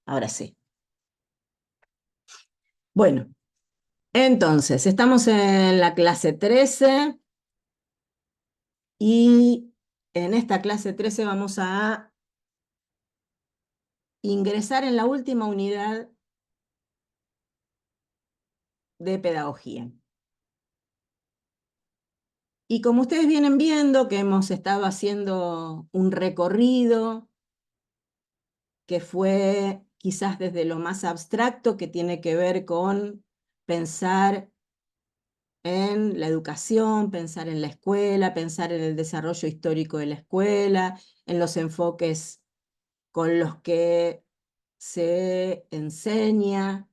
Ahora sí. Bueno, entonces, estamos en la clase 13 y en esta clase 13 vamos a ingresar en la última unidad de pedagogía. Y como ustedes vienen viendo que hemos estado haciendo un recorrido que fue quizás desde lo más abstracto, que tiene que ver con pensar en la educación, pensar en la escuela, pensar en el desarrollo histórico de la escuela, en los enfoques con los que se enseña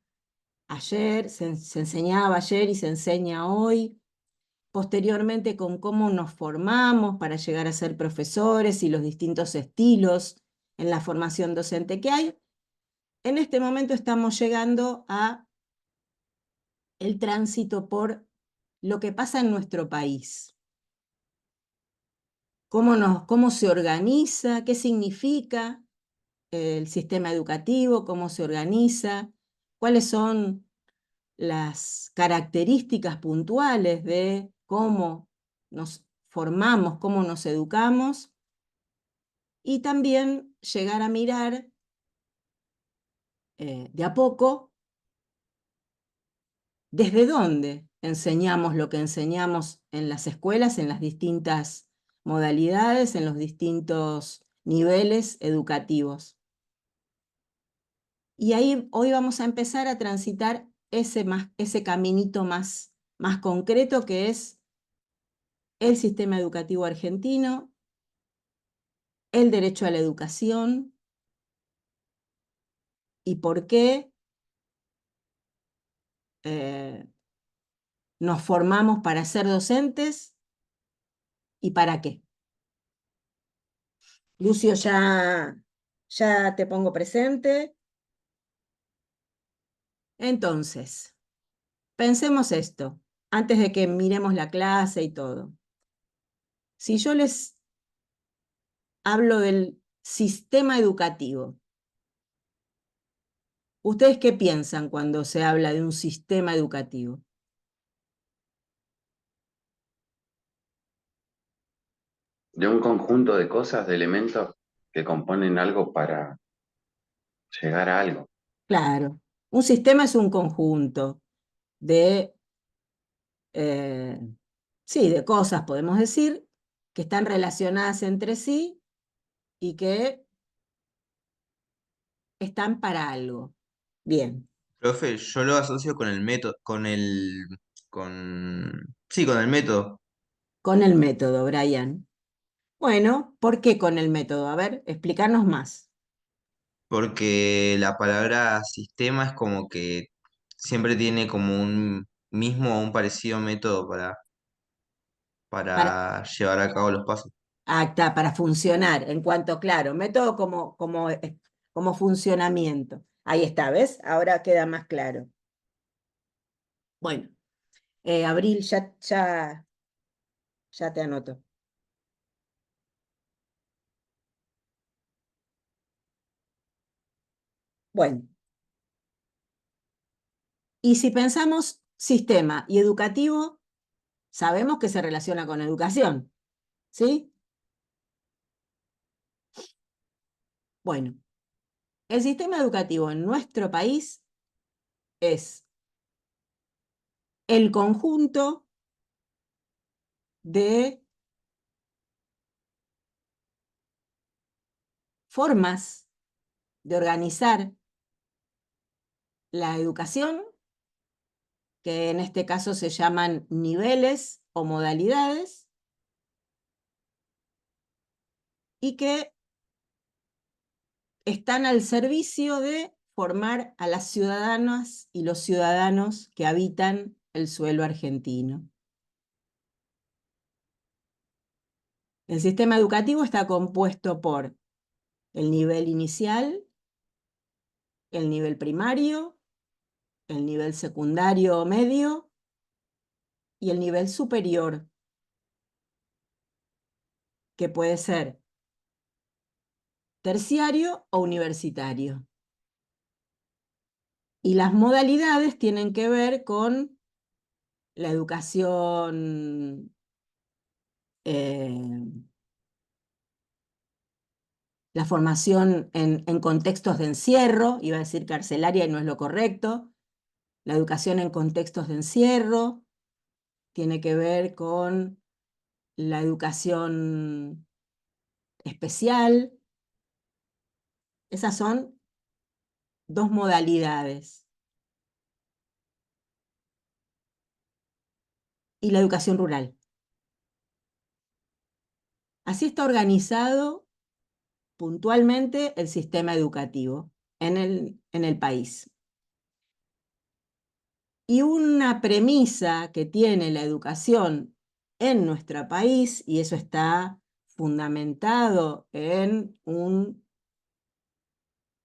ayer, se enseñaba ayer y se enseña hoy, posteriormente con cómo nos formamos para llegar a ser profesores y los distintos estilos en la formación docente que hay. En este momento estamos llegando a el tránsito por lo que pasa en nuestro país. Cómo se organiza, qué significa el sistema educativo, cómo se organiza, cuáles son las características puntuales de cómo nos formamos, cómo nos educamos, y también llegar a mirar de a poco desde dónde enseñamos lo que enseñamos en las escuelas, en las distintas modalidades, en los distintos niveles educativos. Y ahí hoy vamos a empezar a transitar ese caminito más concreto que es el sistema educativo argentino, el derecho a la educación y por qué eh, nos formamos para ser docentes y para qué. Lucio, ya te pongo presente. Entonces, pensemos esto, antes de que miremos la clase y todo. Si yo les hablo del sistema educativo, ¿ustedes qué piensan cuando se habla de un sistema educativo? De un conjunto de cosas, de elementos que componen algo para llegar a algo. Claro, un sistema es un conjunto de, eh, sí, de cosas, podemos decir, que están relacionadas entre sí y que están para algo. Bien, Profe, yo lo asocio con el método, sí, con el método, con el método, Brian. Bueno, ¿por qué con el método? A ver, explicarnos más. porque la palabra sistema es como que siempre tiene como un mismo o un parecido método Para, para llevar a cabo los pasos. acta, para funcionar, en cuanto, claro, método como funcionamiento. Ahí está, ¿ves? Ahora queda más claro. Bueno, Abril, ya te anoto. Bueno, y si pensamos sistema y educativo, sabemos que se relaciona con educación, ¿sí? Bueno, el sistema educativo en nuestro país es el conjunto de formas de organizar la educación, que en este caso se llaman niveles o modalidades, y que están al servicio de formar a las ciudadanas y los ciudadanos que habitan el suelo argentino. El sistema educativo está compuesto por el nivel inicial, el nivel primario, el nivel secundario o medio y el nivel superior, que puede ser terciario o universitario. Y las modalidades tienen que ver con la educación la formación en contextos de encierro, iba a decir carcelaria y no es lo correcto, la educación en contextos de encierro, tiene que ver con la educación especial. Esas son dos modalidades. Y la educación rural. Así está organizado puntualmente el sistema educativo en el país. Y una premisa que tiene la educación en nuestro país, y eso está fundamentado en un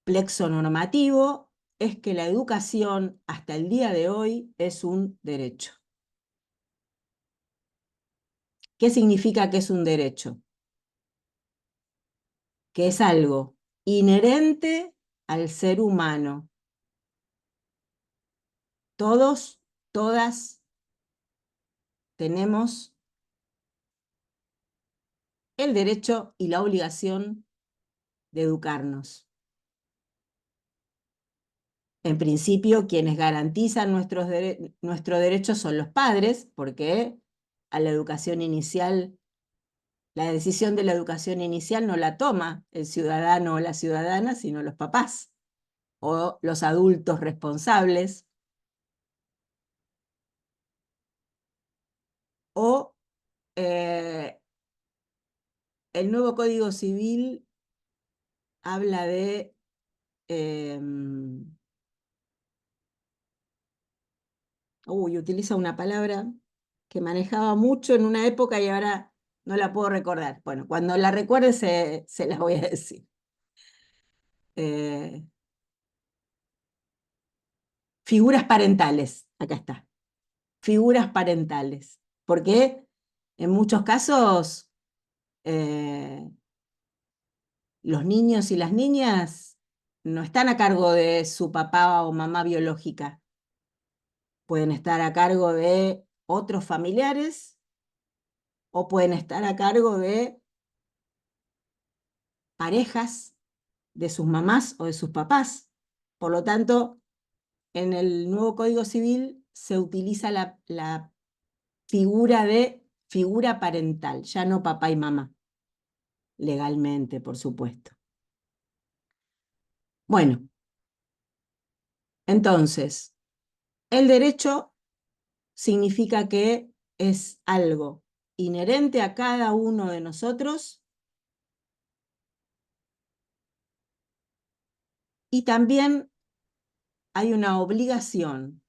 plexo normativo, es que la educación hasta el día de hoy es un derecho. ¿Qué significa que es un derecho? Que es algo inherente al ser humano. Todos, todas tenemos el derecho y la obligación de educarnos. En principio, quienes garantizan nuestros derechos son los padres, porque a la educación inicial, la decisión de la educación inicial no la toma el ciudadano o la ciudadana, sino los papás o los adultos responsables. O el nuevo Código Civil habla de utiliza una palabra que manejaba mucho en una época y ahora no la puedo recordar. Bueno, cuando la recuerde se las voy a decir. Figuras parentales, acá está. Figuras parentales. Porque en muchos casos los niños y las niñas no están a cargo de su papá o mamá biológica. Pueden estar a cargo de otros familiares o pueden estar a cargo de parejas de sus mamás o de sus papás. Por lo tanto, en el nuevo Código Civil se utiliza la figura de figura parental, ya no papá y mamá, legalmente, por supuesto. Bueno, entonces, el derecho significa que es algo inherente a cada uno de nosotros y también hay una obligación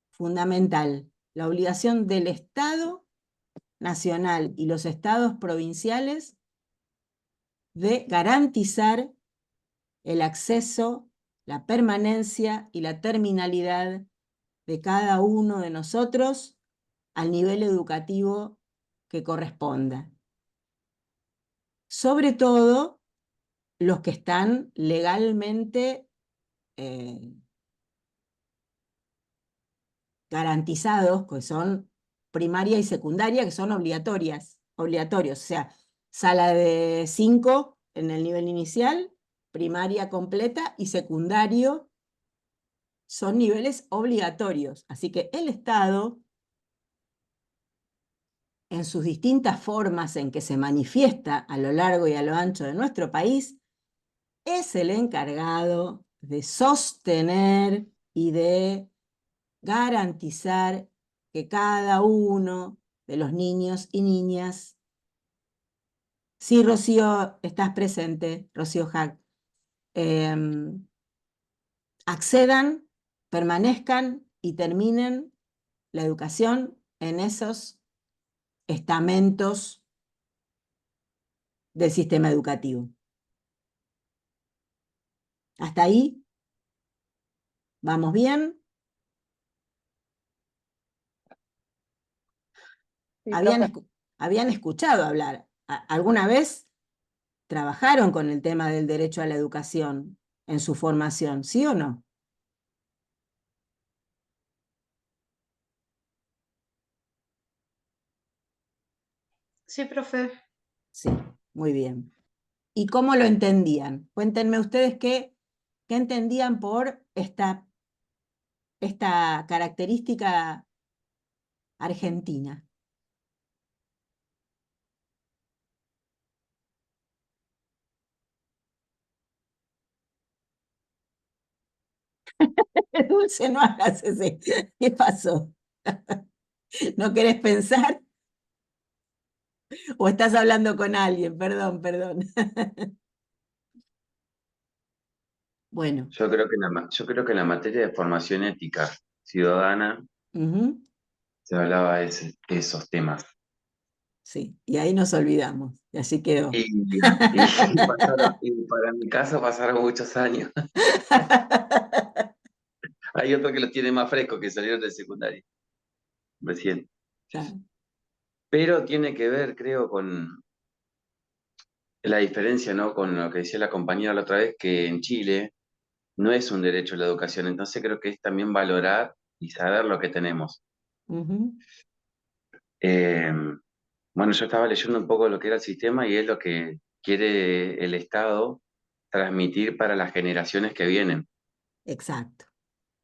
fundamental, la obligación del Estado nacional y los estados provinciales de garantizar el acceso, la permanencia y la terminalidad de cada uno de nosotros al nivel educativo que corresponda. Sobre todo los que están legalmente garantizados, que son primaria y secundaria, que son obligatorios. O sea, sala de 5 en el nivel inicial, primaria completa y secundario son niveles obligatorios. Así que el Estado, en sus distintas formas en que se manifiesta a lo largo y a lo ancho de nuestro país, es el encargado de sostener y de garantizar que cada uno de los niños y niñas, sí, Rocío, estás presente, Rocío Hack, accedan, permanezcan y terminen la educación en esos estamentos del sistema educativo. ¿Hasta ahí? ¿Vamos bien? Sí, Habían escuchado hablar. ¿Alguna vez trabajaron con el tema del derecho a la educación en su formación, sí o no? Sí, profe. Sí, muy bien. ¿Y cómo lo entendían? Cuéntenme ustedes qué entendían por esta característica argentina. Dulce, no hagas ese. ¿Qué pasó? ¿No querés pensar? ¿O estás hablando con alguien? Perdón, perdón. Bueno, Yo creo que en la materia de formación ética ciudadana ujú, se hablaba esos temas. sí, y ahí nos olvidamos, y así quedó. Y para mi caso pasaron muchos años. Hay otros que los tienen más frescos, que salieron del secundario, recién. Claro. Pero tiene que ver, creo, con la diferencia, ¿no? Con lo que decía la compañera la otra vez, que en Chile no es un derecho a la educación. Entonces creo que es también valorar y saber lo que tenemos. Ujú, Eh, bueno, yo estaba leyendo un poco lo que era el sistema y es lo que quiere el Estado transmitir para las generaciones que vienen. exacto,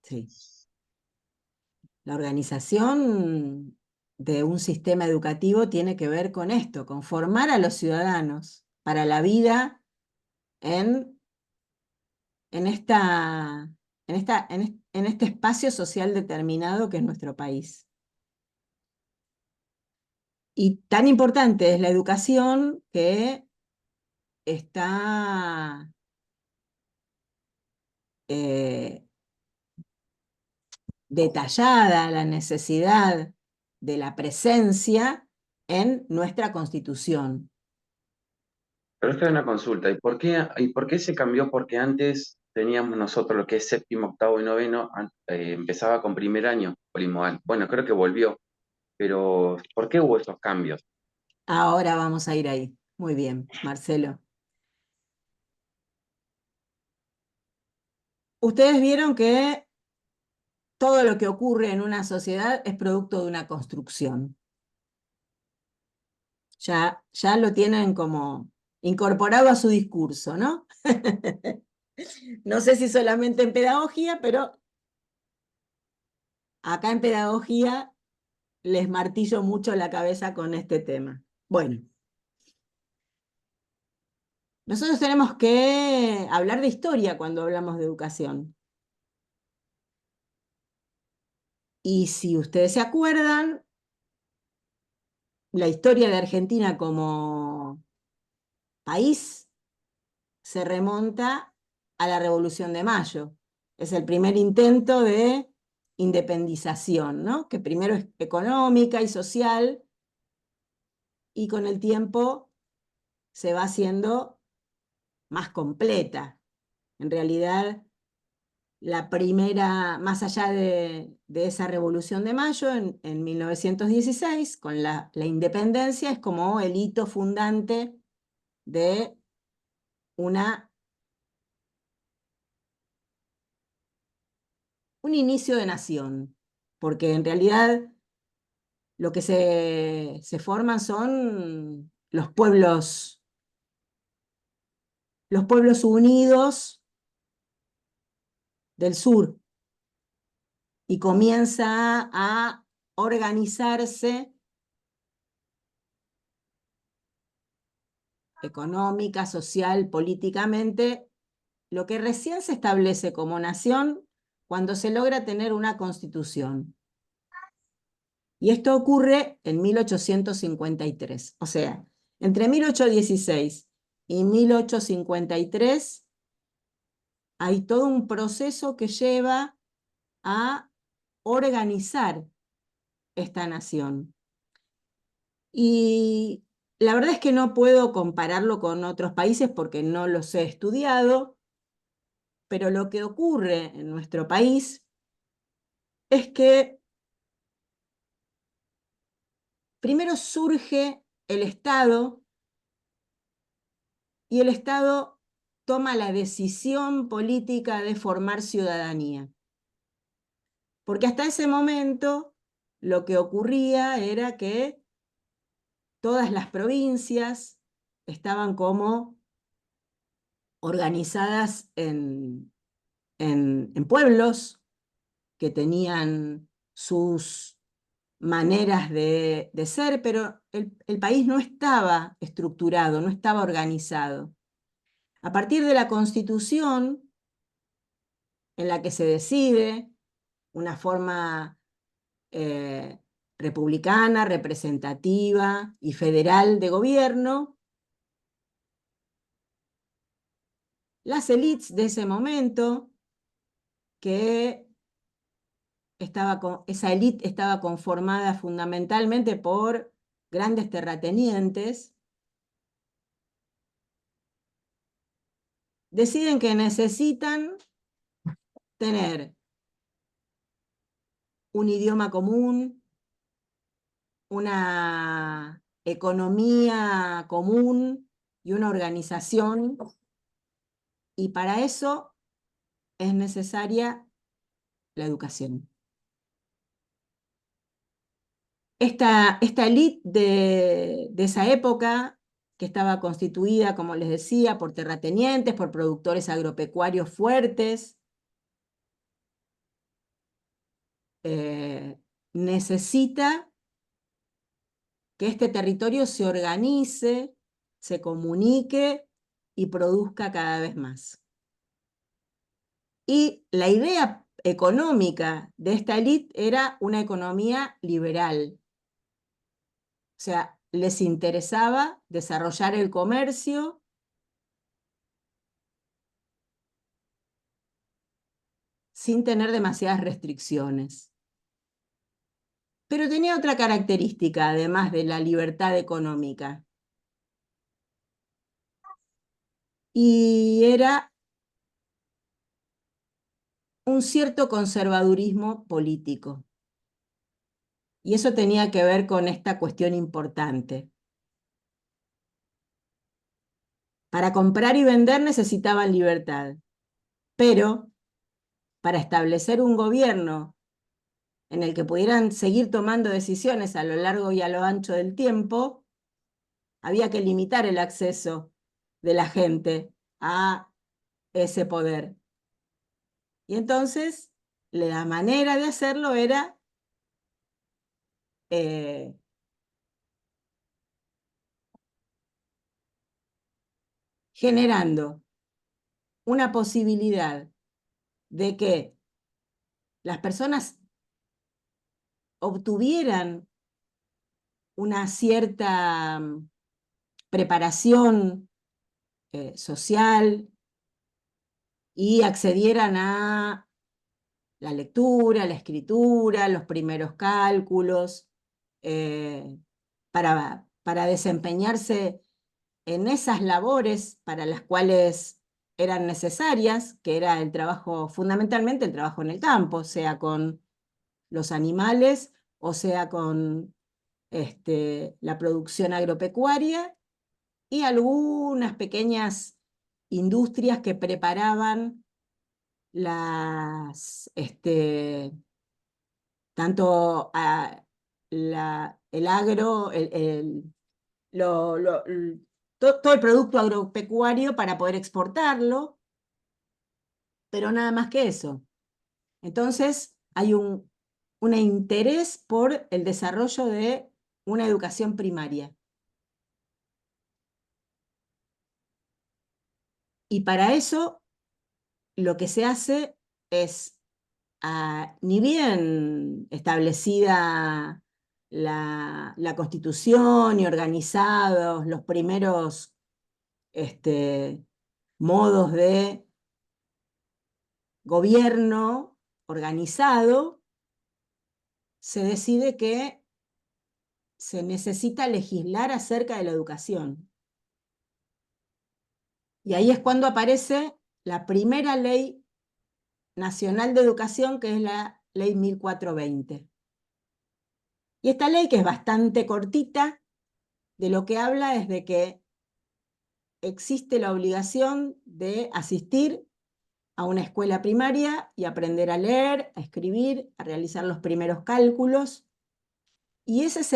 sí. La organización de un sistema educativo tiene que ver con esto, con formar a los ciudadanos para la vida en, en, esta, en este espacio social determinado que es nuestro país. Y tan importante es la educación que está eh, detallada la necesidad de la presencia en nuestra Constitución. Pero esta es una consulta. Y por qué se cambió? Porque antes teníamos nosotros lo que es séptimo, octavo y noveno, empezaba con primer año, polimodal. Bueno, creo que volvió, pero ¿por qué hubo esos cambios? Ahora vamos a ir ahí. Muy bien, Marcelo. Ustedes vieron que todo lo que ocurre en una sociedad es producto de una construcción. Ya lo tienen como incorporado a su discurso, ¿no? No sé si solamente en pedagogía, pero acá en pedagogía les martillo mucho la cabeza con este tema. Bueno, nosotros tenemos que hablar de historia cuando hablamos de educación. Y si ustedes se acuerdan, la historia de Argentina como país se remonta a la Revolución de Mayo. Es el primer intento de independización, ¿no? Que primero es económica y social y con el tiempo se va haciendo más completa. En realidad, la primera, más allá de esa Revolución de Mayo, en 1916, con la independencia, es como el hito fundante de una, un inicio de nación, porque en realidad lo que se forman son los pueblos unidos del sur, y comienza a organizarse económica, social, políticamente, lo que recién se establece como nación cuando se logra tener una constitución. Y esto ocurre en 1853. O sea, entre 1816 y 1853 hay todo un proceso que lleva a organizar esta nación. Y la verdad es que no puedo compararlo con otros países porque no los he estudiado, pero lo que ocurre en nuestro país es que primero surge el Estado y el Estado toma la decisión política de formar ciudadanía. Porque hasta ese momento lo que ocurría era que todas las provincias estaban como organizadas en pueblos que tenían sus maneras de ser, pero el país no estaba estructurado, no estaba organizado. A partir de la Constitución, en la que se decide una forma republicana, representativa y federal de gobierno, las élites de ese momento, que esa élite estaba conformada fundamentalmente por grandes terratenientes, deciden que necesitan tener un idioma común, una economía común y una organización, y para eso es necesaria la educación. Esta élite de esa época, que estaba constituida, como les decía, por terratenientes, por productores agropecuarios fuertes, necesita que este territorio se organice, se comunique y produzca cada vez más. Y la idea económica de esta élite era una economía liberal. O sea, les interesaba desarrollar el comercio sin tener demasiadas restricciones. Pero tenía otra característica, además de la libertad económica. Y era un cierto conservadurismo político. Y eso tenía que ver con esta cuestión importante. Para comprar y vender necesitaban libertad, pero para establecer un gobierno en el que pudieran seguir tomando decisiones a lo largo y a lo ancho del tiempo, había que limitar el acceso de la gente a ese poder. Y entonces, la manera de hacerlo era generando una posibilidad de que las personas obtuvieran una cierta preparación social y accedieran a la lectura, la escritura, los primeros cálculos, para desempeñarse en esas labores para las cuales eran necesarias, que era el trabajo, fundamentalmente el trabajo en el campo, sea con los animales o sea con la producción agropecuaria, y algunas pequeñas industrias que preparaban tanto el agro, todo el producto agropecuario para poder exportarlo, pero nada más que eso. Entonces hay un interés por el desarrollo de una educación primaria. Y para eso lo que se hace es, ni bien establecida la Constitución y organizados los primeros modos de gobierno organizado, se decide que se necesita legislar acerca de la educación. Y ahí es cuando aparece la primera ley nacional de educación, que es la ley 1420. Y esta ley, que es bastante cortita, de lo que habla es de que existe la obligación de asistir a una escuela primaria y aprender a leer, a escribir, a realizar los primeros cálculos. Y ese es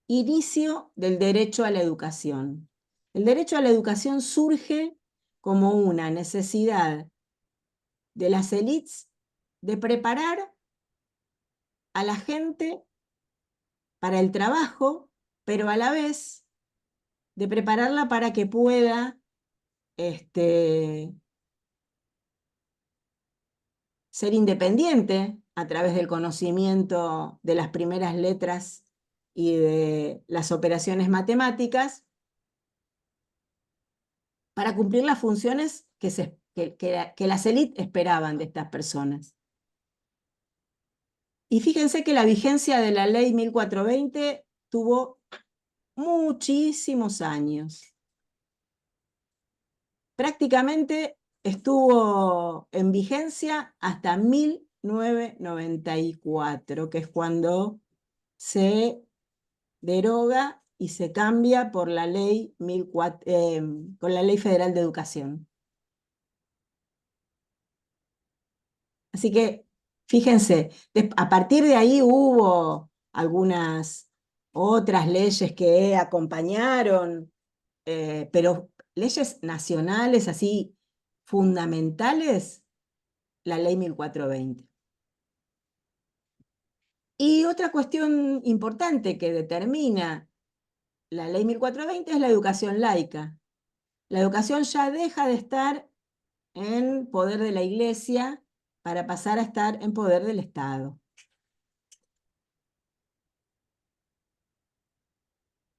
inicio del derecho a la educación. El derecho a la educación surge como una necesidad de las élites de preparar a la gente para el trabajo, pero a la vez de prepararla para que pueda ser independiente a través del conocimiento de las primeras letras y de las operaciones matemáticas, para cumplir las funciones que las élites esperaban de estas personas. Y fíjense que la vigencia de la ley 1420 tuvo muchísimos años. Prácticamente estuvo en vigencia hasta 1994, que es cuando se deroga y se cambia por la ley con la Ley Federal de Educación. Así que, fíjense, a partir de ahí hubo algunas otras leyes que acompañaron, pero leyes nacionales así fundamentales, la ley 1420. Y otra cuestión importante que determina la ley 1420 es la educación laica. La educación ya deja de estar en poder de la Iglesia para pasar a estar en poder del Estado.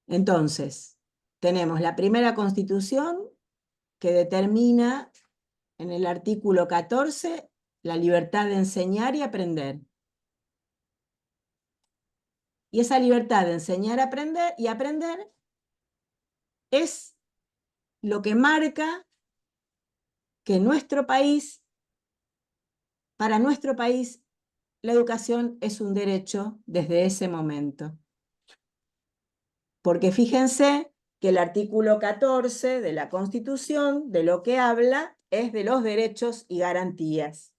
Entonces, tenemos la primera Constitución que determina en el artículo 14 la libertad de enseñar y aprender. Y esa libertad de enseñar y aprender es lo que marca que para nuestro país, la educación es un derecho desde ese momento. Porque fíjense que el artículo 14 de la Constitución de lo que habla es de los derechos y garantías.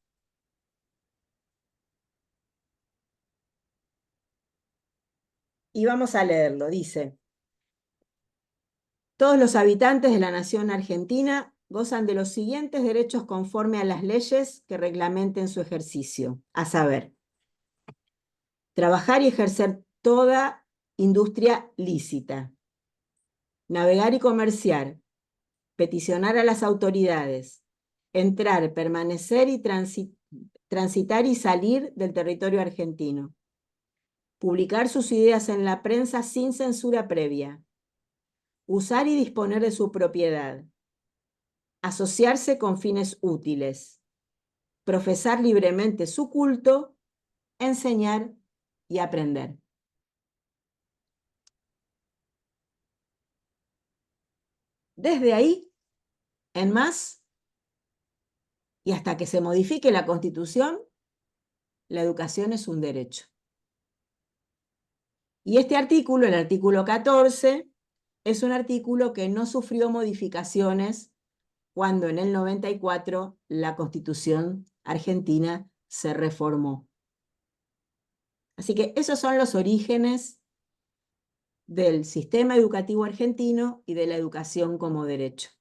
Y vamos a leerlo, dice: todos los habitantes de la nación argentina gozan de los siguientes derechos conforme a las leyes que reglamenten su ejercicio, a saber, trabajar y ejercer toda industria lícita, navegar y comerciar, peticionar a las autoridades, entrar, permanecer y transitar y salir del territorio argentino, publicar sus ideas en la prensa sin censura previa, usar y disponer de su propiedad, asociarse con fines útiles, profesar libremente su culto, enseñar y aprender. Desde ahí en más, y hasta que se modifique la Constitución, la educación es un derecho. Y este artículo, el artículo 14, es un artículo que no sufrió modificaciones cuando en el 94 la Constitución argentina se reformó. Así que esos son los orígenes del sistema educativo argentino y de la educación como derecho.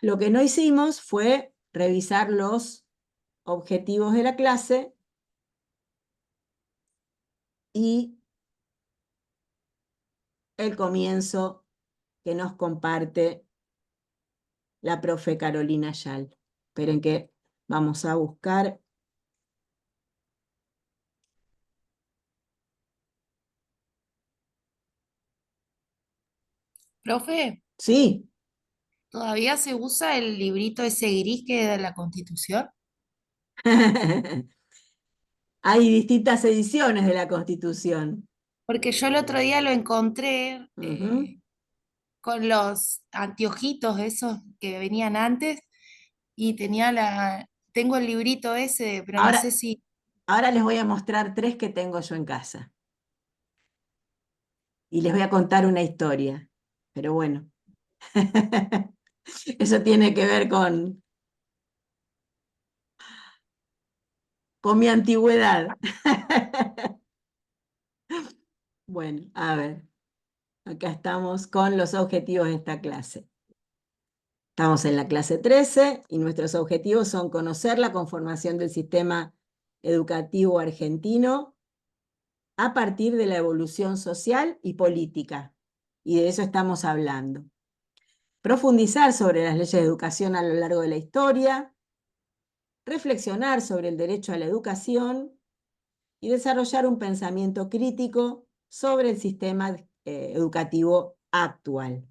Lo que no hicimos fue revisar los objetivos de la clase y el comienzo que nos comparte la profe Carolina Yal. Esperen que vamos a buscar. Profe, Sí. ¿todavía se usa el librito ese gris que da la Constitución? Hay distintas ediciones de la Constitución. Porque yo el otro día lo encontré Uh-huh. con los anteojitos esos que venían antes y tengo el librito ese, pero no sé Ahora, si... ahora les voy a mostrar 3 que tengo yo en casa. Y les voy a contar una historia. Pero bueno, eso tiene que ver con mi antigüedad. Bueno, a ver, acá estamos con los objetivos de esta clase. Estamos en la clase 13 y nuestros objetivos son conocer la conformación del sistema educativo argentino a partir de la evolución social y política. Y de eso estamos hablando. Profundizar sobre las leyes de educación a lo largo de la historia, reflexionar sobre el derecho a la educación y desarrollar un pensamiento crítico sobre el sistema educativo actual.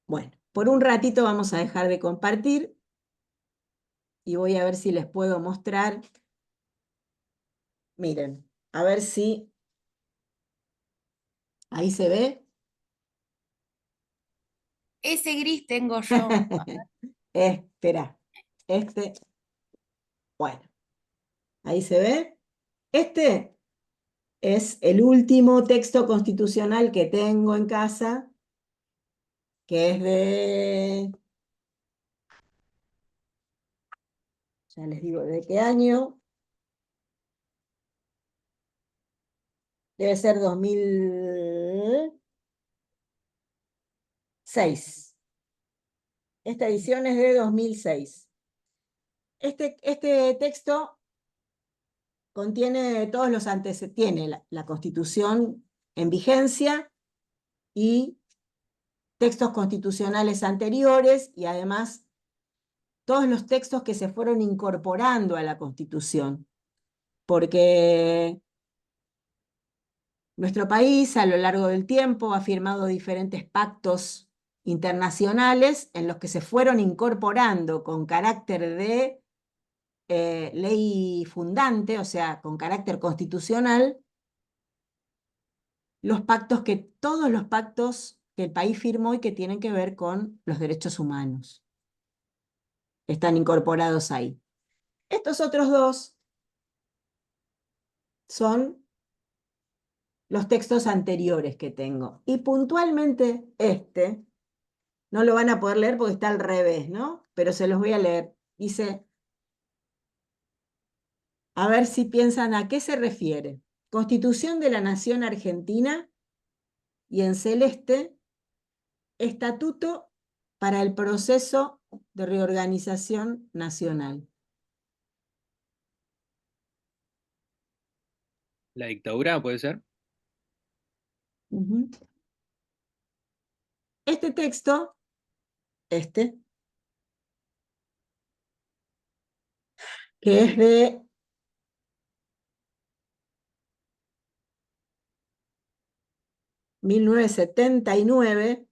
Bueno, por un ratito vamos a dejar de compartir y voy a ver si les puedo mostrar. Miren, a ver si ahí se ve. Ese gris tengo yo. Espera, bueno, ahí se ve. Este es el último texto constitucional que tengo en casa, que es ya les digo de qué año, debe ser 2006. Esta edición es de 2006. Este texto contiene todos los antecedentes, tiene la Constitución en vigencia y textos constitucionales anteriores y además todos los textos que se fueron incorporando a la Constitución, porque nuestro país a lo largo del tiempo ha firmado diferentes pactos internacionales en los que se fueron incorporando con carácter de ley fundante, o sea, con carácter constitucional, todos los pactos que el país firmó y que tienen que ver con los derechos humanos. Están incorporados ahí. Estos otros dos son los textos anteriores que tengo. Y puntualmente no lo van a poder leer porque está al revés, ¿no? Pero se los voy a leer. Dice, a ver si piensan a qué se refiere. Constitución de la Nación Argentina y en celeste, Estatuto para el proceso de reorganización nacional. ¿La dictadura puede ser? Uh-huh. Este texto, que es de 1979,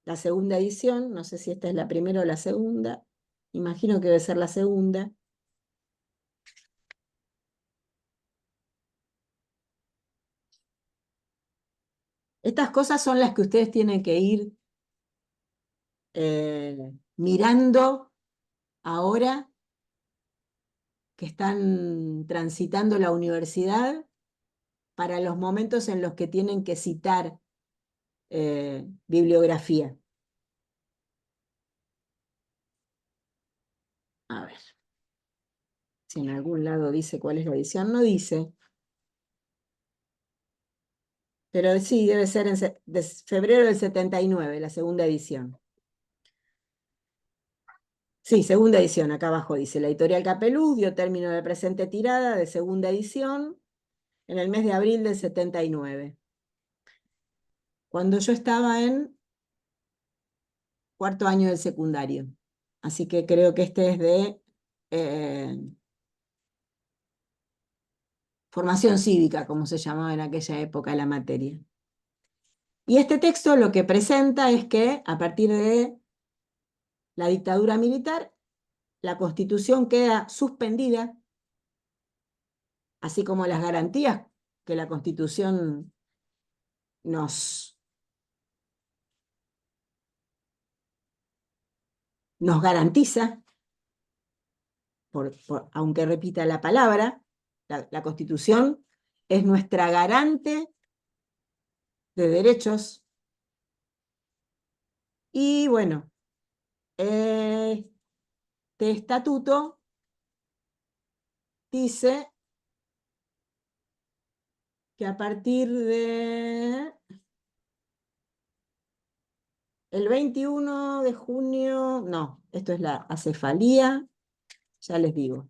la segunda edición, no sé si esta es la primera o la segunda, imagino que debe ser la segunda. Estas cosas son las que ustedes tienen que ir mirando ahora que están transitando la universidad para los momentos en los que tienen que citar bibliografía. A ver, si en algún lado dice cuál es la edición, no dice. Pero sí, debe ser de febrero del 79, la segunda edición. Sí, segunda edición, acá abajo dice, la editorial Capeluz dio término a la presente tirada de segunda edición en el mes de abril del 79. Cuando yo estaba en cuarto año del secundario. Así que creo que este es de formación cívica, como se llamaba en aquella época la materia. Y este texto lo que presenta es que a partir de la dictadura militar, la Constitución queda suspendida, así como las garantías que la Constitución nos garantiza, aunque repita la palabra, la Constitución es nuestra garante de derechos. Y bueno, este estatuto dice que a partir de el 21 de junio, no, esto es la acefalía, ya les digo.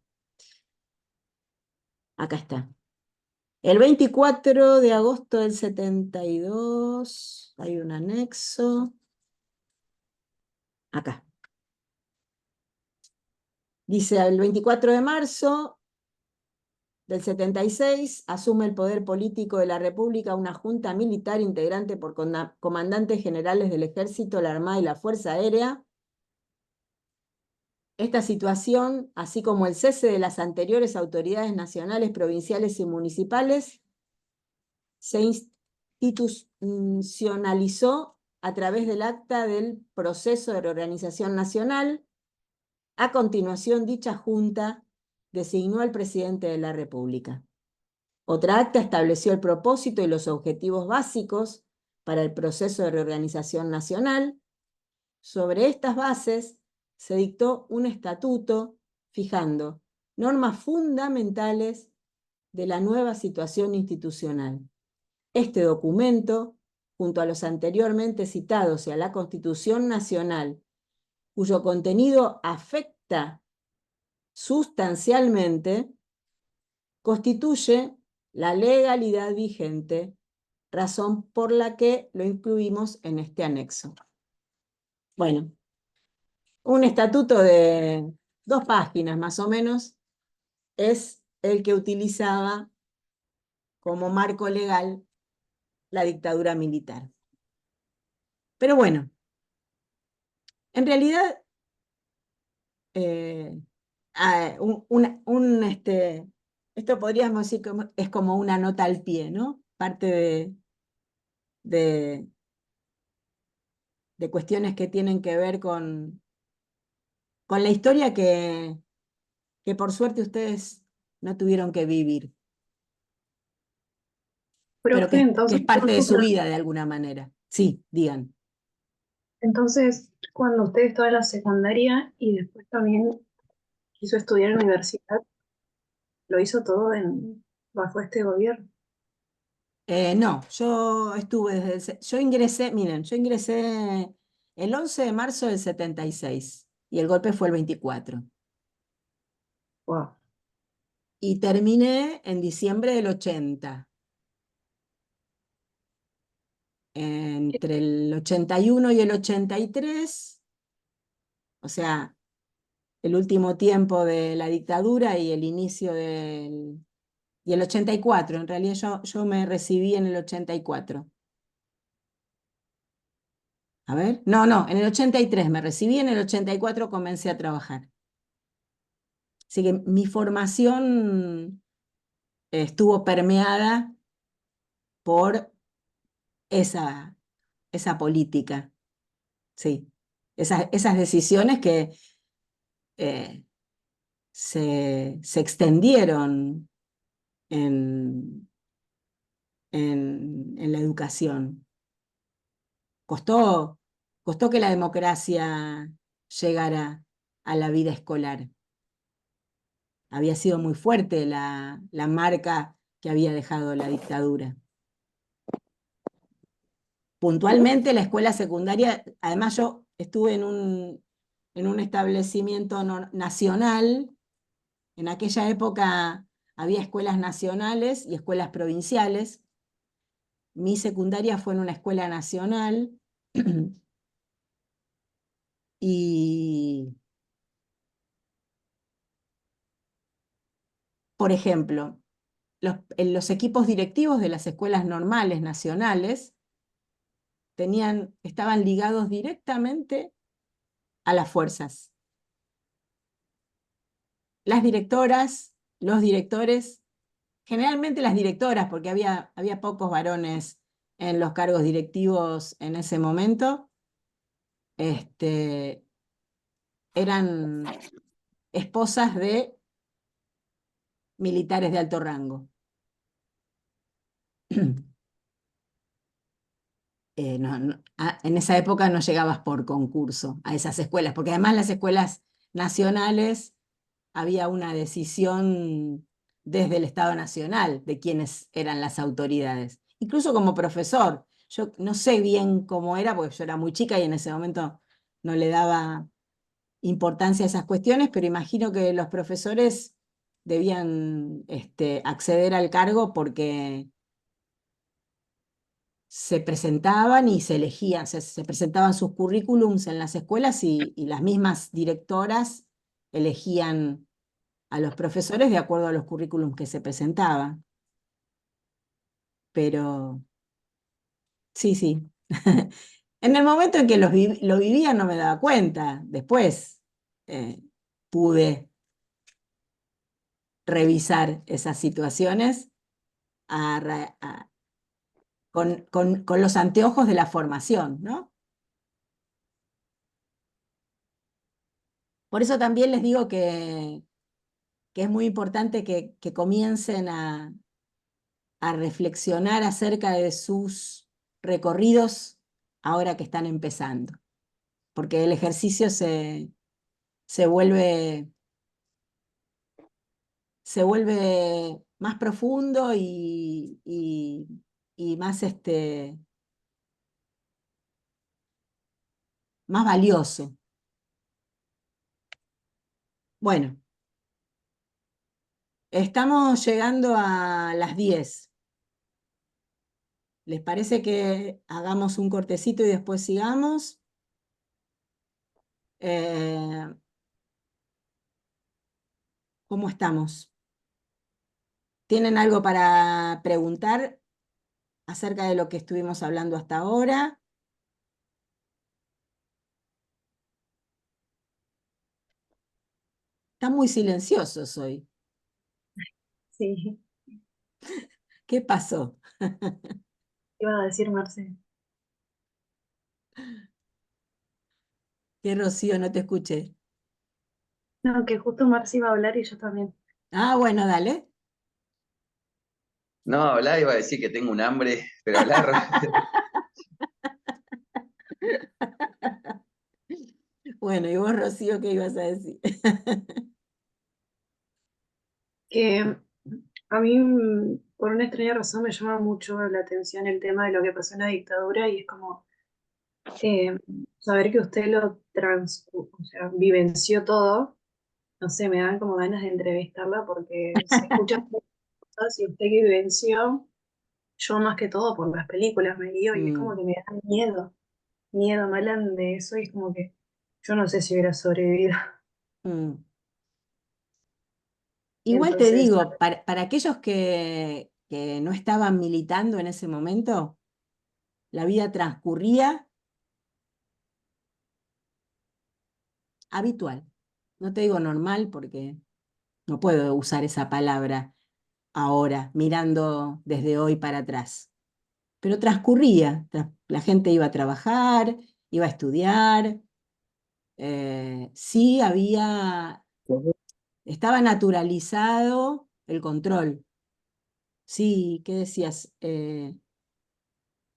Acá está. El 24 de agosto del 72, hay un anexo. Acá. Dice, el 24 de marzo del 76, asume el poder político de la República una junta militar integrante por comandantes generales del Ejército, la Armada y la Fuerza Aérea. Esta situación, así como el cese de las anteriores autoridades nacionales, provinciales y municipales, se institucionalizó a través del acta del proceso de reorganización nacional. A continuación, dicha junta designó al presidente de la República. Otra acta estableció el propósito y los objetivos básicos para el proceso de reorganización nacional. Sobre estas bases se dictó un estatuto fijando normas fundamentales de la nueva situación institucional. Este documento, junto a los anteriormente citados y a la Constitución Nacional, cuyo contenido afecta sustancialmente, constituye la legalidad vigente, razón por la que lo incluimos en este anexo. Bueno, un estatuto de 2 páginas más o menos es el que utilizaba como marco legal la dictadura militar. Pero bueno, en realidad esto podríamos decir que es como una nota al pie, ¿no? Parte de cuestiones que tienen que ver con la historia que por suerte ustedes no tuvieron que vivir, pero Profe, que entonces, es parte de su vida de alguna manera. Sí, digan. entonces, cuando usted estaba en la secundaria y después también quiso estudiar en la universidad, lo hizo todo bajo este gobierno. No, yo estuve yo ingresé, miren, yo ingresé el 11 de marzo del 76 y el golpe fue el 24. Wow. Y terminé en diciembre del 80. Entre el 81 y el 83, o sea, el último tiempo de la dictadura y el inicio y el 84, en realidad yo me recibí en el 84. A ver, no, en el 83 me recibí, en el 84 comencé a trabajar. Así que mi formación estuvo permeada por esa política, sí. Esas decisiones que se extendieron en la educación. Costó que la democracia llegara a la vida escolar. Había sido muy fuerte la marca que había dejado la dictadura. Puntualmente la escuela secundaria, además yo estuve en un establecimiento nacional. En aquella época había escuelas nacionales y escuelas provinciales. Mi secundaria fue en una escuela nacional y, por ejemplo, los equipos directivos de las escuelas normales nacionales estaban ligados directamente a las fuerzas. Las directoras, los directores, generalmente las directoras, porque había pocos varones en los cargos directivos en ese momento, eran esposas de militares de alto rango. En esa época no llegabas por concurso a esas escuelas, porque además las escuelas nacionales había una decisión desde el Estado Nacional, de quienes eran las autoridades. Incluso como profesor, yo no sé bien cómo era, porque yo era muy chica y en ese momento no le daba importancia a esas cuestiones, pero imagino que los profesores debían acceder al cargo porque se presentaban y se elegían, se presentaban sus currículums en las escuelas y las mismas directoras elegían a los profesores de acuerdo a los currículums que se presentaban. Pero sí, sí. En el momento en que lo vivía no me daba cuenta. Después pude revisar esas situaciones con los anteojos de la formación, ¿no? Por eso también les digo que es muy importante que comiencen a reflexionar acerca de sus recorridos ahora que están empezando, porque el ejercicio se vuelve más profundo y más, más valioso. Bueno, estamos llegando a las 10. ¿Les parece que hagamos un cortecito y después sigamos? ¿Cómo estamos? ¿Tienen algo para preguntar acerca de lo que estuvimos hablando hasta ahora? Están muy silenciosos hoy. Sí, ¿Qué pasó? iba a decir Marce. ¿Qué, Rocío? No te escuché. No, que justo Marce iba a hablar y yo también. Ah, bueno, dale. No, hablar iba a decir que tengo un hambre, pero hablar. Bueno, ¿y vos, Rocío, qué ibas a decir? Que a mí, por una extraña razón, me llama mucho la atención el tema de lo que pasó en la dictadura y es como eh, saber que usted o sea, vivenció todo. No sé, me dan como ganas de entrevistarla porque se escuchan cosas y usted que vivenció, yo más que todo por las películas me guío y es como Mm, que me da miedo, me hablan de eso y es como que yo no sé si hubiera sobrevivido. mm. Igual te Entonces, digo, para aquellos que no estaban militando en ese momento, la vida transcurría habitual. No te digo normal porque no puedo usar esa palabra ahora, mirando desde hoy para atrás. Pero transcurría, la gente iba a trabajar, iba a estudiar, sí estaba naturalizado el control. Sí, ¿qué decías,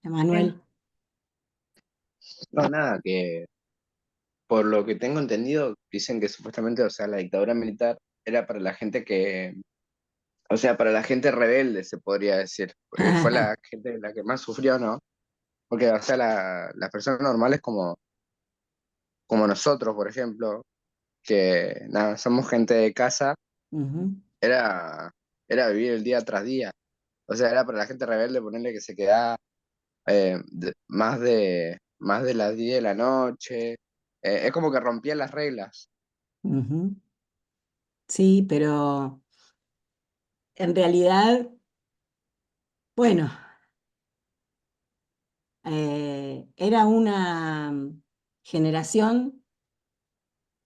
Emanuel? No, nada, que por lo que tengo entendido, dicen que supuestamente, o sea, la dictadura militar era para la gente que, o sea, para la gente rebelde, se podría decir. Fue la gente la que más sufrió, ¿no? Porque, o sea, las personas normales como nosotros, por ejemplo, que nada, somos gente de casa, Ujú, era, era vivir el día tras día. O sea, era para la gente rebelde ponerle que se quedaba más de las 10 de la noche. Es como que rompía las reglas. ujú. Sí, pero en realidad, bueno, era una generación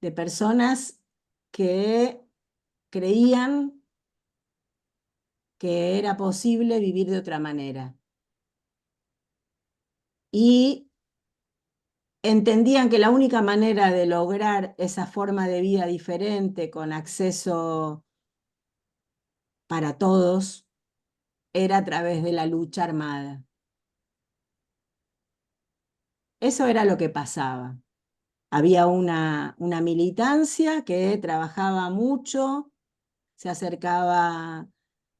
de personas que creían que era posible vivir de otra manera y entendían que la única manera de lograr esa forma de vida diferente con acceso para todos era a través de la lucha armada. Eso era lo que pasaba. Había una militancia que trabajaba mucho, se acercaba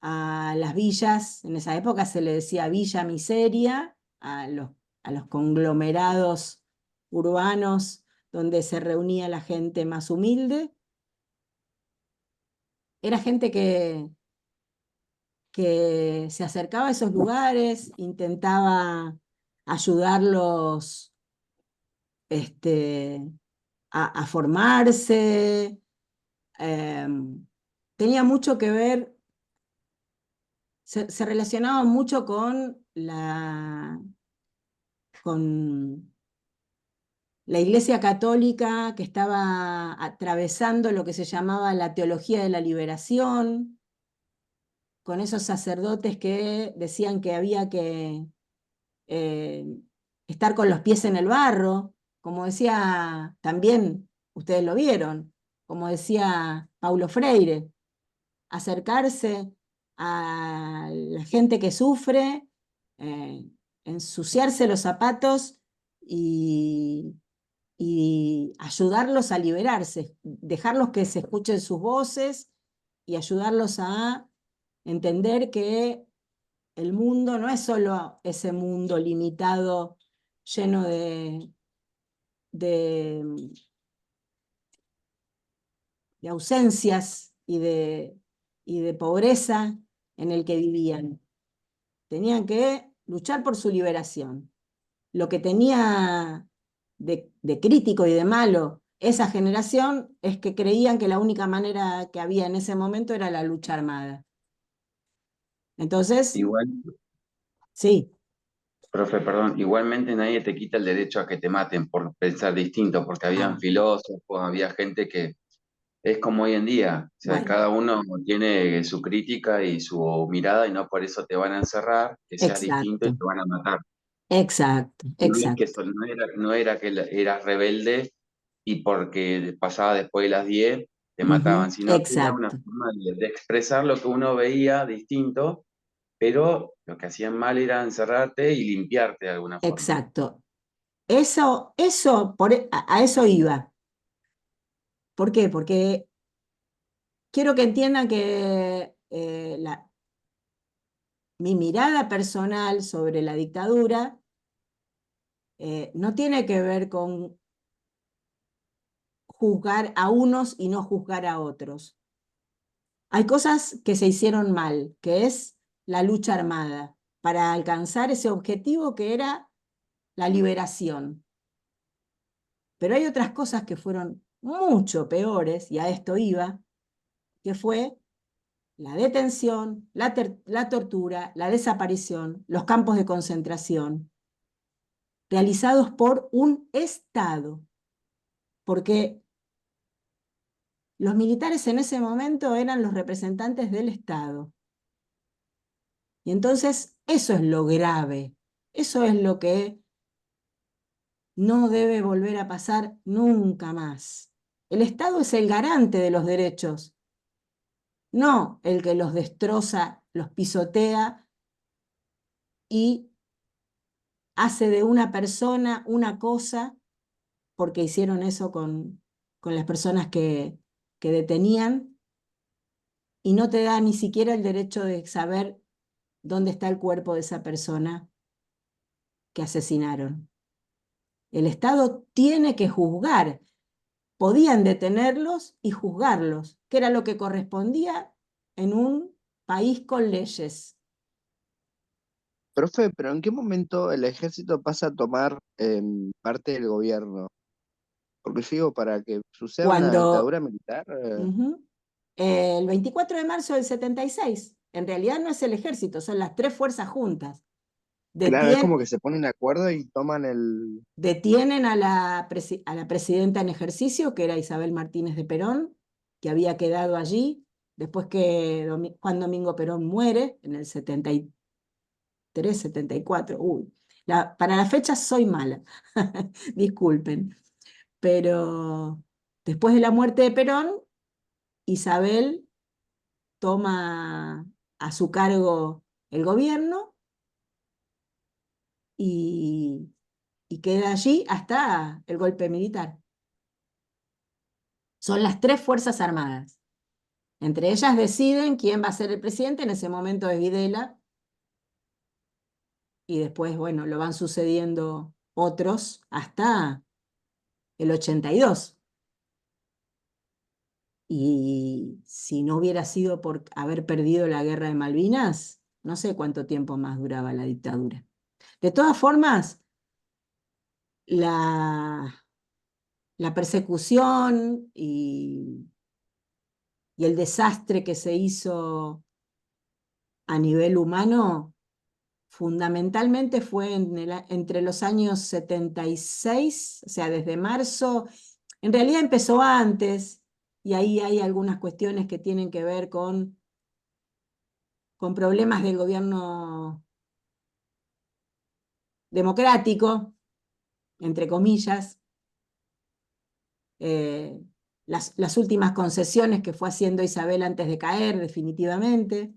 a las villas, en esa época se le decía villa miseria, a los conglomerados urbanos donde se reunía la gente más humilde. Era gente que se acercaba a esos lugares, intentaba ayudarlos a formarse. Tenía mucho que ver, se relacionaba mucho con la Iglesia Católica, que estaba atravesando lo que se llamaba la teología de la liberación, con esos sacerdotes que decían que había que eh, estar con los pies en el barro, como decía también, ustedes lo vieron, como decía Paulo Freire, acercarse a la gente que sufre, eh, ensuciarse los zapatos y, y ayudarlos a liberarse, dejarlos que se escuchen sus voces y ayudarlos a entender que el mundo no es solo ese mundo limitado, lleno de, de ausencias y de pobreza en el que vivían. Tenían que luchar por su liberación. Lo que tenía de crítico y de malo esa generación es que creían que la única manera que había en ese momento era la lucha armada. Entonces, Igual, sí, profe, perdón, igualmente nadie te quita el derecho a que te maten por pensar distinto, porque habían ah, filósofos, había gente que es como hoy en día, o sea, bueno, cada uno tiene su crítica y su mirada y no por eso te van a encerrar, que seas distinto y exacto, te van a matar. exacto, No es que exacto, no era que eras rebelde y porque pasaba después de las 10 te mataban, ujú, sino que era una exacto, forma de expresar lo que uno veía distinto, pero lo que hacían mal era encerrarte y limpiarte de alguna forma. exacto. Eso a eso iba. ¿Por qué? Porque quiero que entiendan que mi mirada personal sobre la dictadura no tiene que ver con juzgar a unos y no juzgar a otros. Hay cosas que se hicieron mal, que es la lucha armada, para alcanzar ese objetivo que era la liberación. Pero hay otras cosas que fueron mucho peores, y a esto iba, que fue la detención, la tortura, la desaparición, los campos de concentración, realizados por un Estado, porque los militares en ese momento eran los representantes del Estado. Y entonces eso es lo grave, eso es lo que no debe volver a pasar nunca más. El Estado es el garante de los derechos, no el que los destroza, los pisotea y hace de una persona una cosa porque hicieron eso con las personas que detenían y no te da ni siquiera el derecho de saber dónde está el cuerpo de esa persona que asesinaron. El Estado tiene que juzgar. Podían detenerlos y juzgarlos, que era lo que correspondía en un país con leyes. Profe, pero ¿en qué momento el ejército pasa a tomar parte del gobierno? Porque yo digo, para que suceda una Cuando dictadura militar, uh-huh, el 24 de marzo del 76, en realidad no es el ejército, son las tres fuerzas juntas. claro, es Detien, como que se ponen de acuerdo y toman el... detienen a la presidenta en ejercicio, que era Isabel Martínez de Perón, que había quedado allí después que Juan Domingo Perón muere en el 73, 74. Uy, para la fecha soy mala, disculpen, pero después de la muerte de Perón, Isabel toma a su cargo el gobierno y, y queda allí hasta el golpe militar. Son las tres Fuerzas Armadas. Entre ellas deciden quién va a ser el presidente, en ese momento es Videla, y después, bueno, lo van sucediendo otros hasta el 82. Y si no hubiera sido por haber perdido la guerra de Malvinas, no sé cuánto tiempo más duraba la dictadura. De todas formas, la, la persecución y el desastre que se hizo a nivel humano, fundamentalmente fue entre los años 76, o sea, desde marzo, en realidad empezó antes, y ahí hay algunas cuestiones que tienen que ver con problemas del gobierno democrático, entre comillas, las últimas concesiones que fue haciendo Isabel antes de caer definitivamente.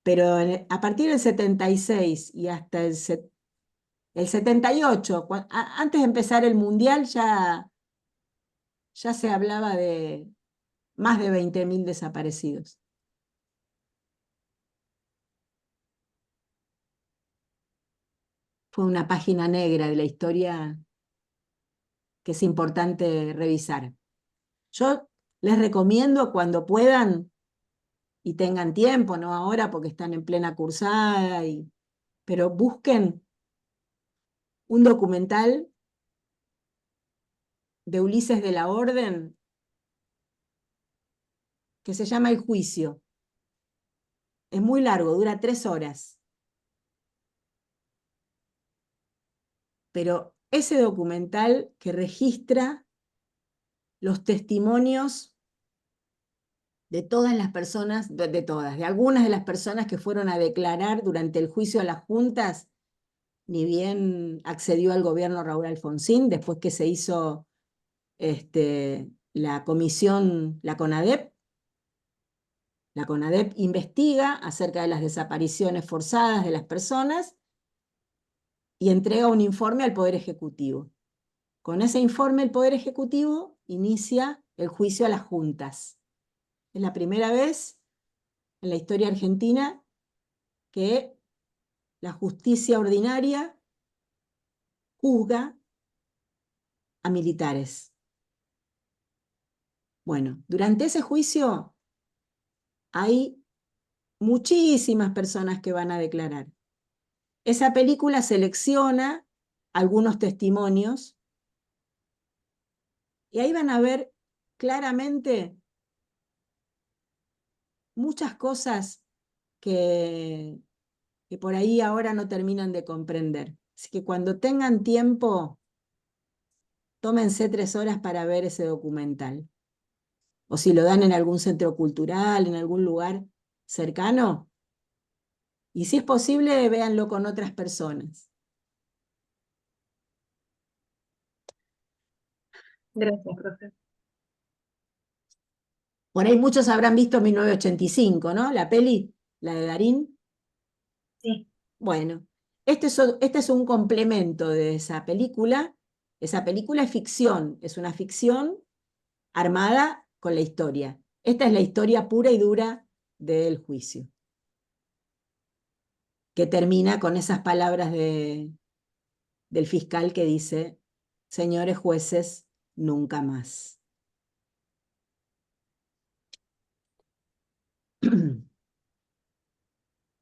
Pero a partir del 76 y hasta el 78, antes de empezar el Mundial, ya se hablaba de más de 20.000 desaparecidos. Fue una página negra de la historia que es importante revisar. Yo les recomiendo cuando puedan y tengan tiempo, no ahora porque están en plena cursada, pero busquen un documental de Ulises de la Orden que se llama El Juicio. Es muy largo, dura 3 horas. Pero ese documental que registra los testimonios de todas las personas, de algunas de las personas que fueron a declarar durante el juicio a las juntas, ni bien accedió al gobierno Raúl Alfonsín, después que se hizo la comisión, la CONADEP. La CONADEP investiga acerca de las desapariciones forzadas de las personas y entrega un informe al Poder Ejecutivo. Con ese informe el Poder Ejecutivo inicia el juicio a las juntas. Es la primera vez en la historia argentina que la justicia ordinaria juzga a militares. Bueno, durante ese juicio hay muchísimas personas que van a declarar. Esa película selecciona algunos testimonios y ahí van a ver claramente muchas cosas que por ahí ahora no terminan de comprender. Así que cuando tengan tiempo, tómense 3 horas para ver ese documental. O si lo dan en algún centro cultural, en algún lugar cercano. Y si es posible, véanlo con otras personas. Gracias, profe. Por ahí muchos habrán visto 1985, ¿no? La peli, la de Darín. Sí. Bueno, este es un complemento de esa película. Esa película es ficción, es una ficción armada con la historia. Esta es la historia pura y dura del juicio, que termina con esas palabras del fiscal que dice: señores jueces, nunca más.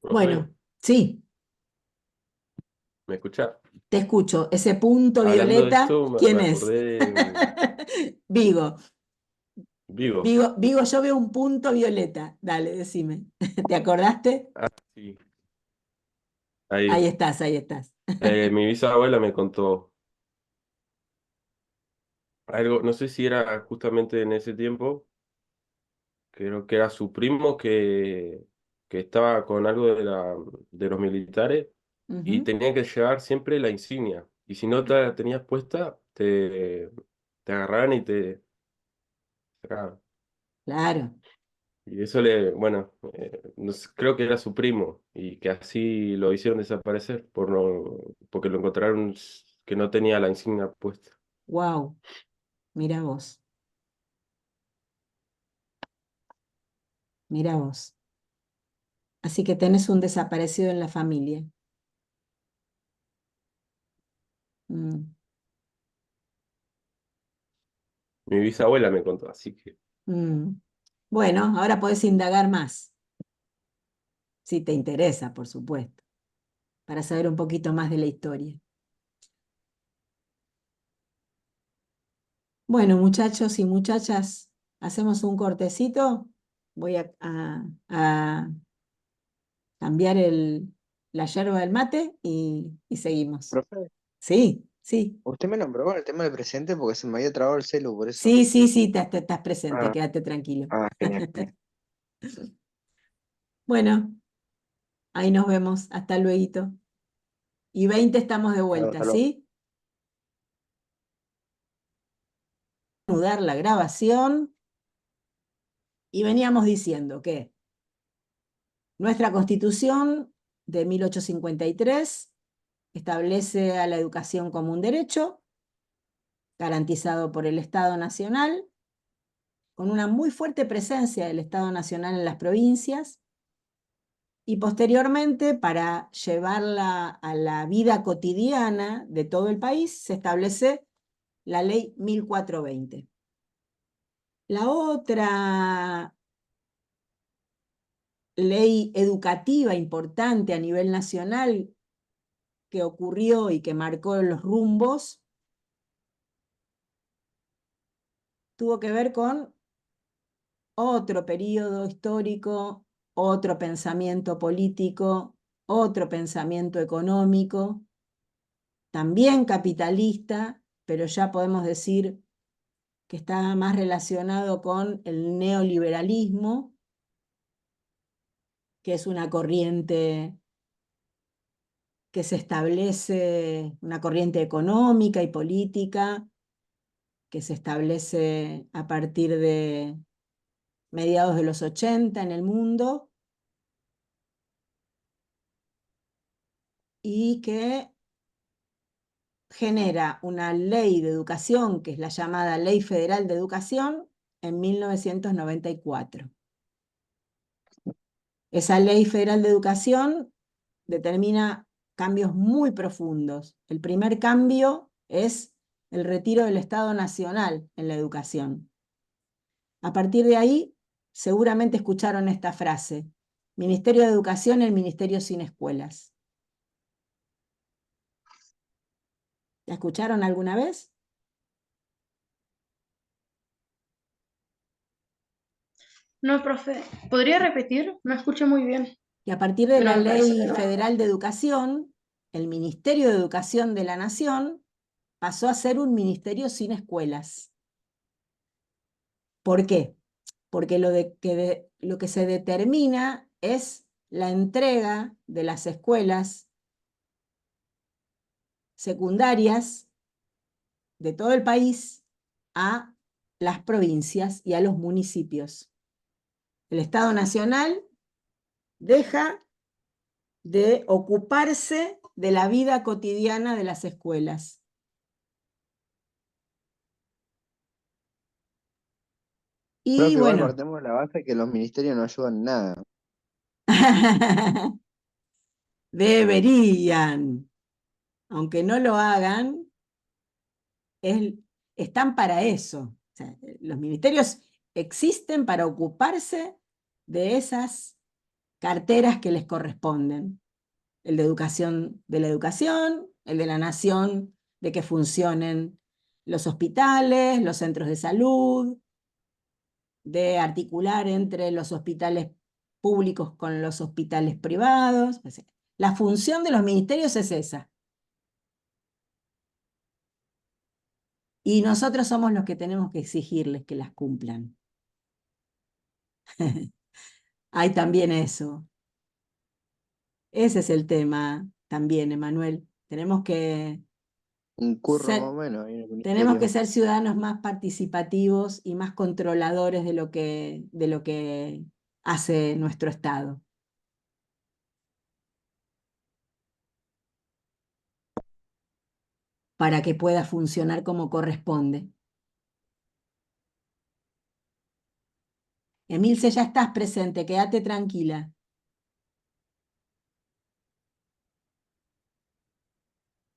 Bueno, sí, ¿Me escuchás? te escucho. Ese punto Hablando de violeta, esto, ¿quién me es? acordé de Vigo. Vigo. Vigo, yo veo un punto violeta. Dale, decime. ¿Te acordaste? Ah, sí, Ahí ahí. estás, ahí estás. Mi bisabuela me contó algo, no sé si era justamente en ese tiempo, creo que era su primo que estaba con algo de los militares y Ujú, tenía que llevar siempre la insignia. Y si no te la tenías puesta, te agarraban y te sacaban. claro. Y eso bueno, creo que era su primo y que así lo hicieron desaparecer porque lo encontraron que no tenía la insignia puesta. Wow, mira vos. Mira vos. Así que tenés un desaparecido en la familia. Mm, Mi bisabuela me contó, así que mm. Bueno, ahora podés indagar más, si te interesa, por supuesto, para saber un poquito más de la historia. Bueno, muchachos y muchachas, hacemos un cortecito. Voy a cambiar la yerba del mate y seguimos. Profe, Sí, sí, usted me nombró con el tema del presente porque se me había trabado el celu, por eso. sí, sí, sí, estás presente, Ah, quédate tranquilo. genial. Bueno, ahí nos vemos, hasta luego. Y 20 estamos de Chao, vuelta, hasta luego. ¿sí? Mudar la grabación y veníamos diciendo que nuestra Constitución de 1853 establece a la educación como un derecho garantizado por el Estado Nacional, con una muy fuerte presencia del Estado Nacional en las provincias, y posteriormente, para llevarla a la vida cotidiana de todo el país, se establece la Ley 1420. La otra ley educativa importante a nivel nacional que ocurrió y que marcó los rumbos tuvo que ver con otro periodo histórico, otro pensamiento político, otro pensamiento económico, también capitalista, pero ya podemos decir que está más relacionado con el neoliberalismo, que es una corriente que se establece, una corriente económica y política que se establece a partir de mediados de los 80 en el mundo y que genera una ley de educación, que es la llamada Ley Federal de Educación, en 1994. Esa Ley Federal de Educación determina cambios muy profundos. El primer cambio es el retiro del Estado Nacional en la educación. A partir de ahí, seguramente escucharon esta frase: Ministerio de Educación, el ministerio sin escuelas. ¿La escucharon alguna vez? No, profe, ¿podría repetir? No escuché muy bien, Y a partir de pero la me parece Ley que no. Federal de Educación, el Ministerio de Educación de la Nación pasó a ser un ministerio sin escuelas. ¿Por qué? Porque lo que se determina es la entrega de las escuelas secundarias de todo el país a las provincias y a los municipios. El Estado Nacional deja de ocuparse de la vida cotidiana de las escuelas. Y Profe, igual bueno, partemos de la base que los ministerios no ayudan en nada. deberían, aunque no lo hagan, están para eso. O sea, los ministerios existen para ocuparse de esas carteras que les corresponden. El de educación de la educación, el de la nación, de que funcionen los hospitales, los centros de salud, de articular entre los hospitales públicos con los hospitales privados. La función de los ministerios es esa. Y nosotros somos los que tenemos que exigirles que las cumplan. Hay también eso. Ese es el tema también, Emanuel. Un curro más o Ser, menos ahí en el tenemos que ministerio. ser ciudadanos más participativos y más controladores de lo que hace nuestro Estado. Para que pueda funcionar como corresponde. Emilce, ya estás presente, quédate tranquila.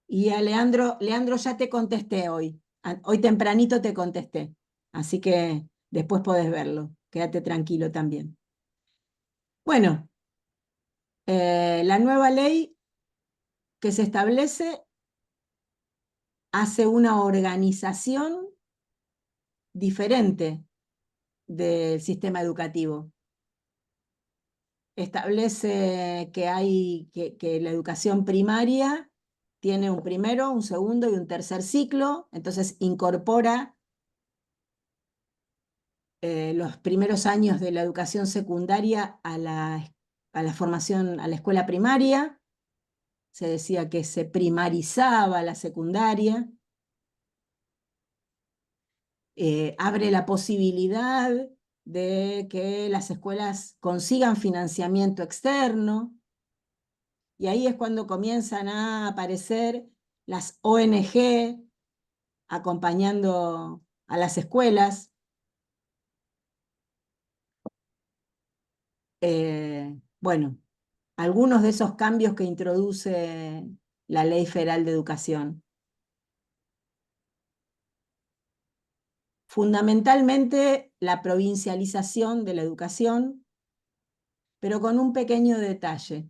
Y a Leandro, ya te contesté hoy. Hoy tempranito te contesté. Así que después podés verlo. Quédate tranquilo también. Bueno, la nueva ley que se establece hace una organización diferente del sistema educativo. Establece que la educación primaria tiene un primero, un segundo y un tercer ciclo, entonces incorpora los primeros años de la educación secundaria a la formación, a la escuela primaria. Se decía que se primarizaba la secundaria. Abre la posibilidad de que las escuelas consigan financiamiento externo, y ahí es cuando comienzan a aparecer las ONG acompañando a las escuelas. Bueno, algunos de esos cambios que introduce la Ley Federal de Educación. Fundamentalmente la provincialización de la educación, pero con un pequeño detalle: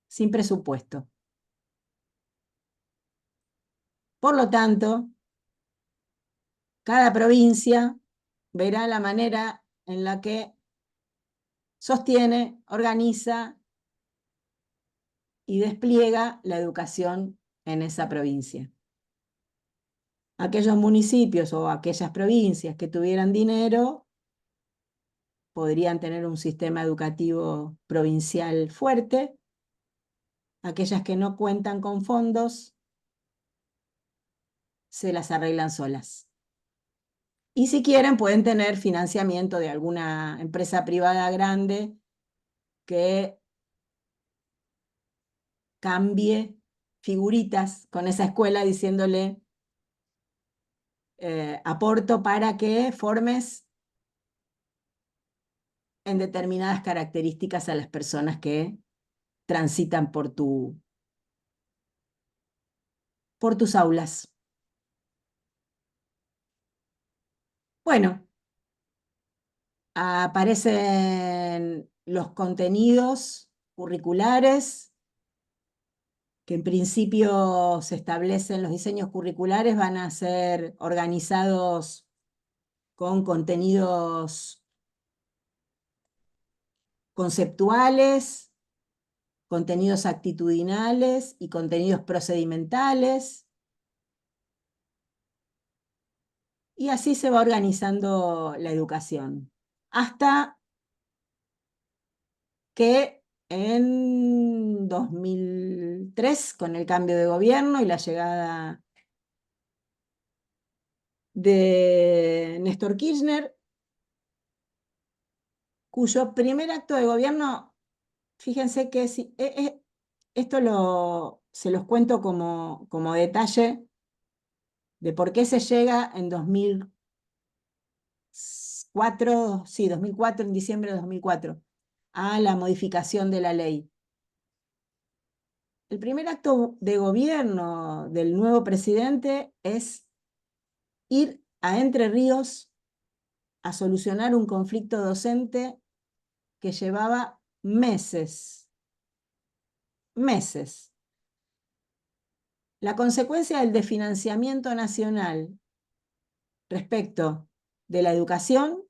sin presupuesto. Por lo tanto, cada provincia verá la manera en la que sostiene, organiza y despliega la educación en esa provincia. Aquellos municipios o aquellas provincias que tuvieran dinero podrían tener un sistema educativo provincial fuerte. Aquellas que no cuentan con fondos se las arreglan solas. Y si quieren, pueden tener financiamiento de alguna empresa privada grande que cambie figuritas con esa escuela diciéndole: aporto para que formes en determinadas características a las personas que transitan por tus aulas. Bueno, aparecen los contenidos curriculares, que en principio se establecen. Los diseños curriculares van a ser organizados con contenidos conceptuales, contenidos actitudinales y contenidos procedimentales. Y así se va organizando la educación. Hasta que en 2003, con el cambio de gobierno y la llegada de Néstor Kirchner, cuyo primer acto de gobierno, fíjense que esto se los cuento como detalle de por qué se llega en 2004, sí, 2004, en diciembre de 2004, a la modificación de la ley. El primer acto de gobierno del nuevo presidente es ir a Entre Ríos a solucionar un conflicto docente que llevaba meses. Meses. La consecuencia del desfinanciamiento nacional respecto de la educación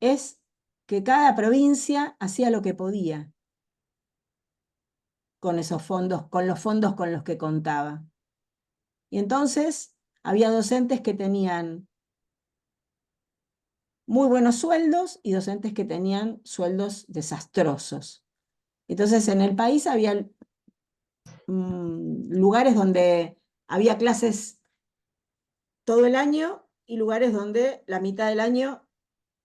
es que cada provincia hacía lo que podía con esos fondos, con los fondos con los que contaba. Y entonces había docentes que tenían muy buenos sueldos y docentes que tenían sueldos desastrosos. Entonces en el país había lugares donde había clases todo el año y lugares donde la mitad del año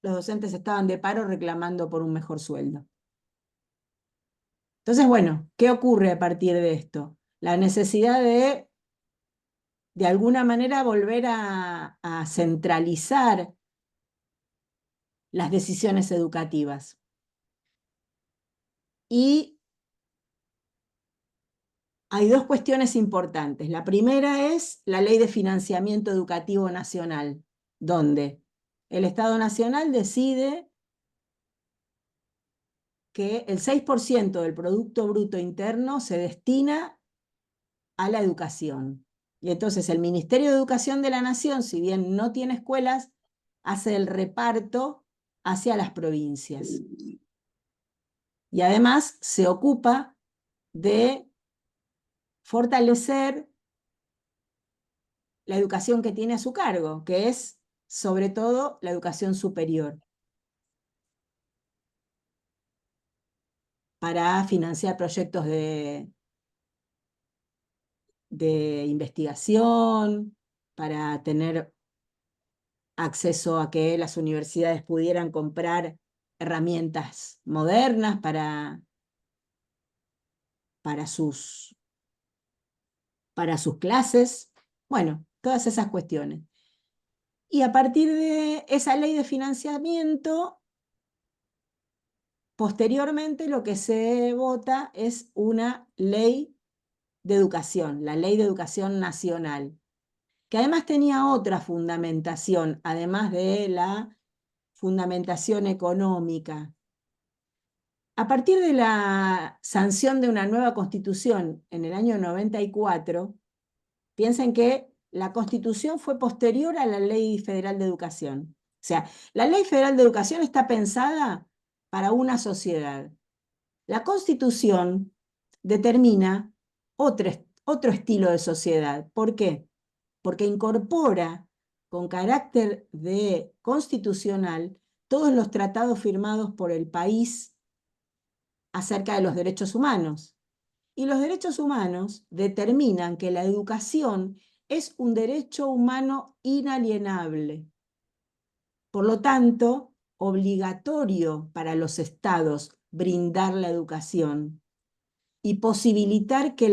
los docentes estaban de paro reclamando por un mejor sueldo. Entonces, bueno, ¿qué ocurre a partir de esto? La necesidad de alguna manera volver a centralizar las decisiones educativas. Y hay dos cuestiones importantes. La primera es la Ley de Financiamiento Educativo Nacional, donde el Estado Nacional decide que el 6% del Producto Bruto Interno se destina a la educación. Y entonces el Ministerio de Educación de la Nación, si bien no tiene escuelas, hace el reparto hacia las provincias. Y además se ocupa de fortalecer la educación que tiene a su cargo, que es sobre todo la educación superior, para financiar proyectos de investigación, para tener acceso a que las universidades pudieran comprar herramientas modernas para sus clases. Bueno, todas esas cuestiones. Y a partir de esa ley de financiamiento, posteriormente lo que se vota es una ley de educación, la Ley de Educación Nacional, que además tenía otra fundamentación, además de la fundamentación económica. A partir de la sanción de una nueva constitución en el año 94, piensen que la constitución fue posterior a la Ley Federal de Educación. O sea, la Ley Federal de Educación está pensada para una sociedad. La constitución determina otro estilo de sociedad. ¿Por qué? Porque incorpora con carácter de constitucional todos los tratados firmados por el país acerca de los derechos humanos. Y los derechos humanos determinan que la educación es un derecho humano inalienable. Por lo tanto, obligatorio para los estados brindar la educación y posibilitar que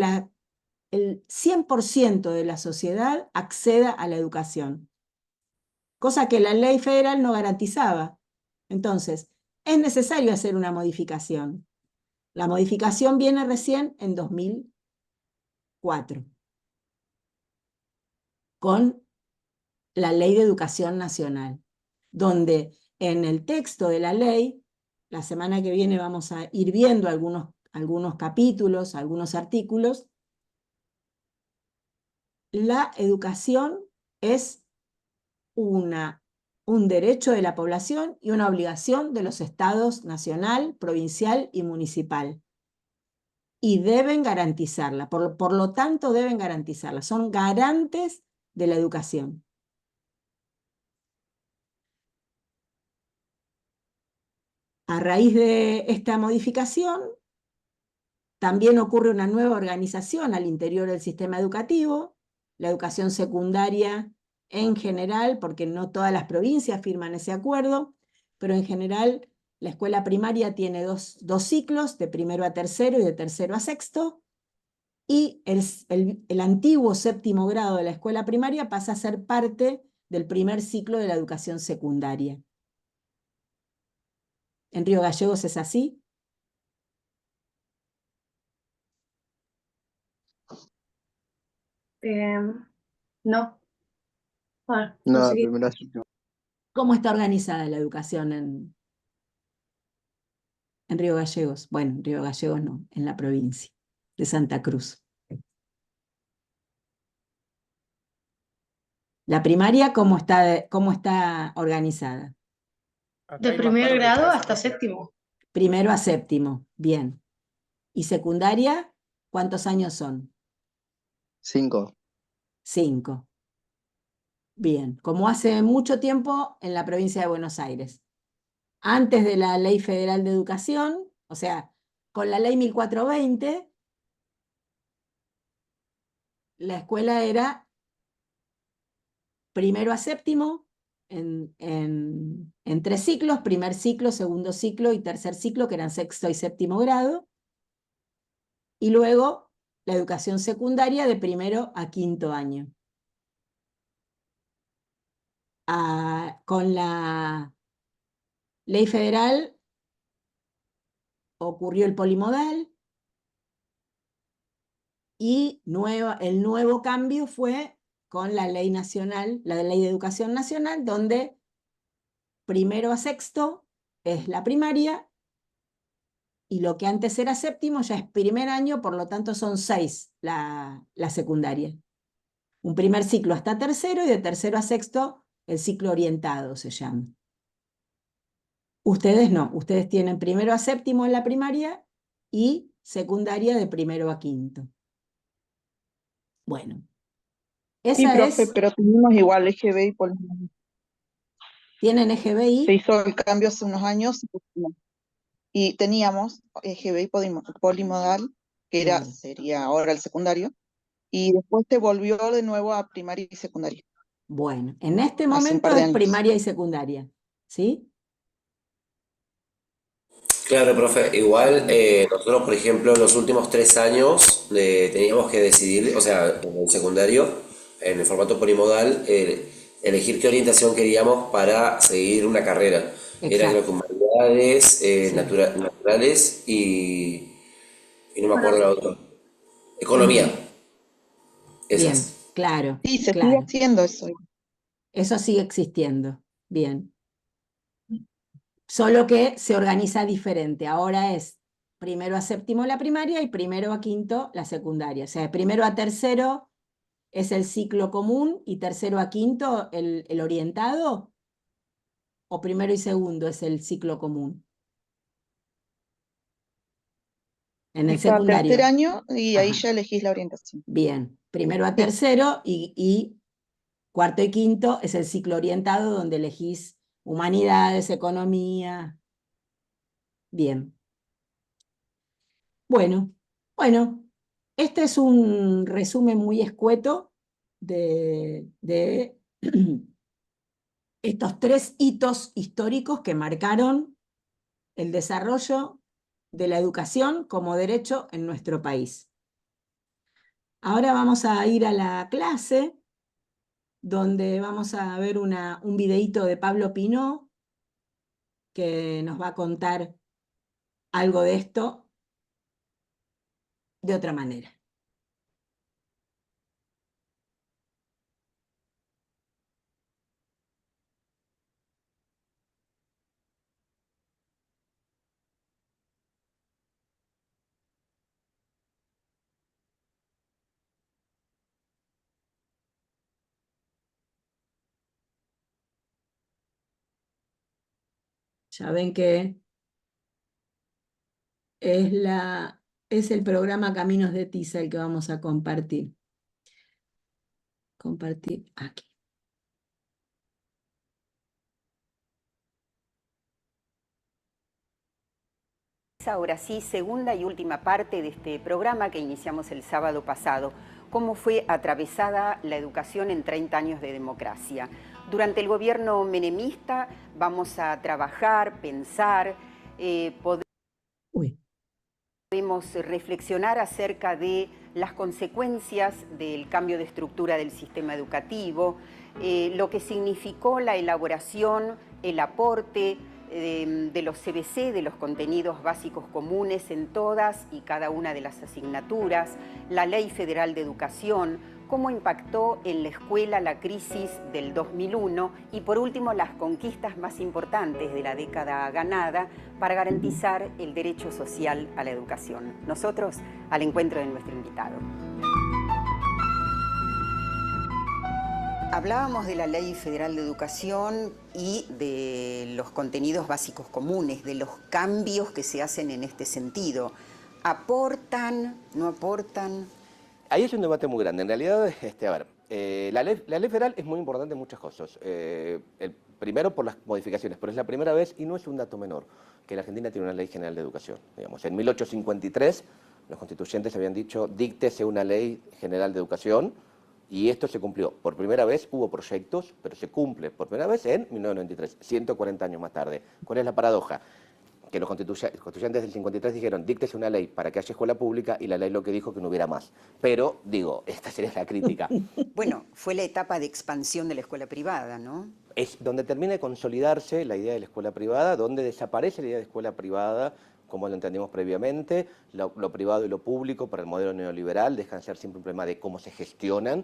el 100% de la sociedad acceda a la educación, cosa que la ley federal no garantizaba. Entonces, es necesario hacer una modificación. La modificación viene recién en 2004, con la Ley de Educación Nacional, donde en el texto de la ley, la semana que viene vamos a ir viendo algunos capítulos, algunos artículos, la educación es un derecho de la población y una obligación de los estados nacional, provincial y municipal. Y deben garantizarla, por lo tanto deben garantizarla, son garantes de la educación. A raíz de esta modificación, también ocurre una nueva organización al interior del sistema educativo, la educación secundaria en general, porque no todas las provincias firman ese acuerdo, pero en general la escuela primaria tiene dos ciclos, de primero a tercero y de tercero a sexto, y el antiguo séptimo grado de la escuela primaria pasa a ser parte del primer ciclo de la educación secundaria. ¿En Río Gallegos es así? No. Bueno, no No, sé qué. primero ciclo. ¿Cómo está organizada la educación en Río Gallegos? Bueno, en Río Gallegos no, en la provincia de Santa Cruz. La primaria, ¿cómo está organizada? De primer grado hasta séptimo. Primero a séptimo, bien. ¿Y secundaria, cuántos años son? 5. 5. Bien, como hace mucho tiempo en la provincia de Buenos Aires. Antes de la Ley Federal de Educación, o sea, con la Ley 1420, la escuela era primero a séptimo en 3 ciclos, primer ciclo, segundo ciclo y tercer ciclo, que eran sexto y séptimo grado, y luego la educación secundaria de primero a quinto año. Con la Ley federal, ocurrió el polimodal, y el nuevo cambio fue con la ley nacional, la Ley de Educación Nacional, donde primero a sexto es la primaria, y lo que antes era séptimo ya es primer año, por lo tanto son 6 la secundaria. Un primer ciclo hasta tercero, y de tercero a sexto el ciclo orientado se llama. Ustedes no, ustedes tienen primero a séptimo en la primaria y secundaria de primero a quinto. Bueno, Sí, esa profe, es, pero tenemos igual EGB y polimodal. ¿tienen Se EGBI? hizo el cambio hace unos años y teníamos EGB y polimodal, que Claro. sería ahora el secundario, y después se volvió de nuevo a primaria y secundaria, Bueno, en este hace un momento par de es años. primaria y secundaria, ¿sí? Claro, profe, igual nosotros, por ejemplo, en los últimos 3 años teníamos que decidir, o sea, en el secundario, en el formato polimodal, elegir qué orientación queríamos para seguir una carrera. Era creo que Exacto. humanidades, Sí. naturales y no me acuerdo la otra. Economía, Bien, esas. claro, Sí, se sigue claro. haciendo eso. Eso sigue existiendo. Bien. Solo que se organiza diferente. Ahora es primero a séptimo la primaria y primero a quinto la secundaria. O sea, de primero a tercero es el ciclo común y tercero a quinto el orientado, o primero y segundo es el ciclo común. En el Es cada tercer secundario. año y ahí Ajá. ya elegís la orientación. Bien, primero a Sí. tercero y cuarto y quinto es el ciclo orientado, donde elegís humanidades, economía. Bien. Bueno, este es un resumen muy escueto de estos 3 hitos históricos que marcaron el desarrollo de la educación como derecho en nuestro país. Ahora vamos a ir a la clase, donde vamos a ver un videíto de Pablo Pinó, que nos va a contar algo de esto de otra manera. Ya ven que es el programa Caminos de Tiza el que vamos a compartir. Compartir aquí. Ahora sí, segunda y última parte de este programa que iniciamos el sábado pasado. ¿Cómo fue atravesada la educación en 30 años de democracia? Durante el gobierno menemista vamos a trabajar, pensar, podemos reflexionar acerca de las consecuencias del cambio de estructura del sistema educativo, lo que significó la elaboración, el aporte de los CBC, de los contenidos básicos comunes en todas y cada una de las asignaturas, la Ley Federal de Educación, cómo impactó en la escuela la crisis del 2001 y por último las conquistas más importantes de la década ganada para garantizar el derecho social a la educación. Nosotros al encuentro de nuestro invitado. Hablábamos de la Ley Federal de Educación y de los contenidos básicos comunes, de los cambios que se hacen en este sentido. ¿Aportan? ¿No aportan? Ahí es un debate muy grande. En realidad, la ley federal es muy importante en muchas cosas. Primero por las modificaciones, pero es la primera vez, y no es un dato menor, que la Argentina tiene una ley general de educación. Digamos, en 1853 los constituyentes habían dicho, díctese una ley general de educación, y esto se cumplió. Por primera vez hubo proyectos, pero se cumple por primera vez en 1993, 140 años más tarde. ¿Cuál es la paradoja? que los constituyentes del 53 dijeron, díctese una ley para que haya escuela pública, y la ley lo que dijo que no hubiera más. Pero, digo, esta sería la crítica. Bueno, fue la etapa de expansión de la escuela privada, ¿no? Es donde termina de consolidarse la idea de la escuela privada, donde desaparece la idea de escuela privada, como lo entendimos previamente, lo privado y lo público para el modelo neoliberal dejan de ser siempre un problema de cómo se gestionan.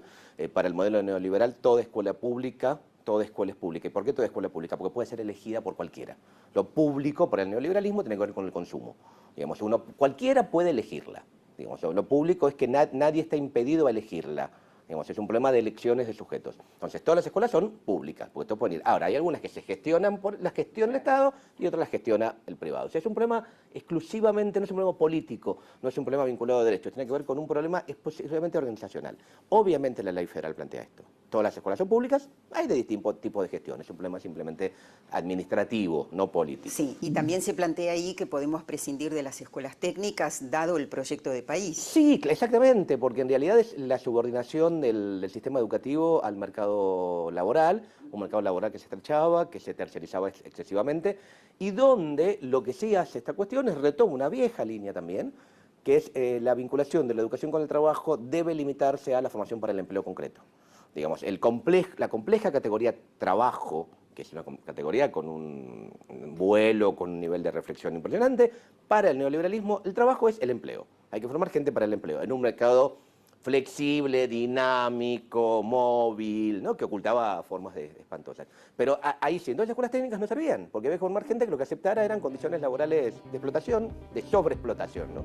Para el modelo neoliberal, toda escuela pública, toda escuela es pública. ¿Y por qué toda escuela es pública? Porque puede ser elegida por cualquiera. Lo público para el neoliberalismo tiene que ver con el consumo. Digamos, cualquiera puede elegirla. Digamos, lo público es que nadie está impedido a elegirla. Digamos, es un problema de elecciones de sujetos. Entonces, todas las escuelas son públicas, porque todos pueden ir. Ahora, hay algunas que se gestionan, las gestiona el Estado y otras las gestiona el privado. O sea, es un problema exclusivamente, no es un problema político, no es un problema vinculado a derechos, tiene que ver con un problema exclusivamente organizacional. Obviamente la ley federal plantea esto. Todas las escuelas son públicas, hay de distintos tipos de gestión, es un problema simplemente administrativo, no político. Sí, y también se plantea ahí que podemos prescindir de las escuelas técnicas dado el proyecto de país. Sí, exactamente, porque en realidad es la subordinación del sistema educativo al mercado laboral, un mercado laboral que se estrechaba, que se terciarizaba excesivamente, y donde lo que sí hace esta cuestión es retoma una vieja línea también, que es la vinculación de la educación con el trabajo debe limitarse a la formación para el empleo concreto. Digamos, la compleja categoría trabajo, que es una categoría con un vuelo, con un nivel de reflexión impresionante, para el neoliberalismo el trabajo es el empleo. Hay que formar gente para el empleo, en un mercado flexible, dinámico, móvil, ¿no? Que ocultaba formas espantosas. Pero ahí sí, entonces las escuelas técnicas no servían, porque había que formar gente que lo que aceptara eran condiciones laborales de explotación, de sobreexplotación, ¿no?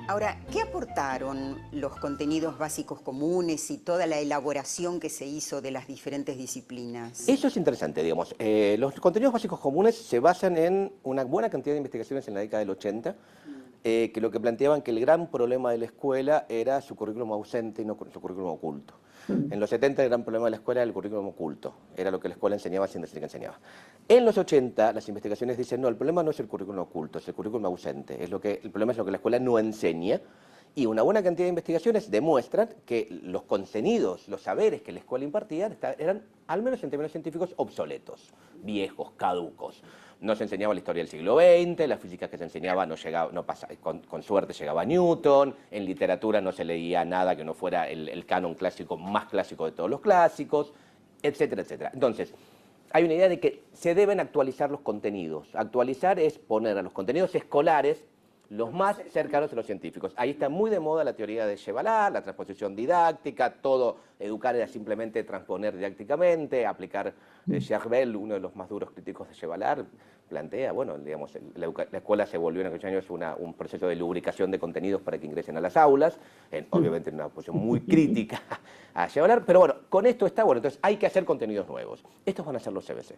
Ahora, ¿qué aportaron los contenidos básicos comunes y toda la elaboración que se hizo de las diferentes disciplinas? Eso es interesante, digamos. Los contenidos básicos comunes se basan en una buena cantidad de investigaciones en la década del 80, que lo que planteaban que el gran problema de la escuela era su currículum ausente y no su currículum oculto. En los 70 el gran problema de la escuela era el currículum oculto, era lo que la escuela enseñaba sin decir que enseñaba. En los 80 las investigaciones dicen, no, el problema no es el currículum oculto, es el currículum ausente, el problema es lo que la escuela no enseña, y una buena cantidad de investigaciones demuestran que los contenidos, los saberes que la escuela impartía eran, al menos en términos científicos, obsoletos, viejos, caducos. No se enseñaba la historia del siglo XX, la física que se enseñaba con suerte llegaba a Newton, en literatura no se leía nada que no fuera el canon clásico más clásico de todos los clásicos, etcétera, etcétera. Entonces, hay una idea de que se deben actualizar los contenidos. Actualizar es poner a los contenidos escolares los más cercanos a los científicos. Ahí está muy de moda la teoría de Chevalard, la transposición didáctica, todo, educar era simplemente transponer didácticamente, aplicar Gerbel, uno de los más duros críticos de Chevalard, plantea, bueno, digamos, la escuela se volvió en aquellos años un proceso de lubricación de contenidos para que ingresen a las aulas, obviamente en una posición muy crítica a Chevalard, pero bueno, con esto está bueno, entonces hay que hacer contenidos nuevos. Estos van a ser los CBC.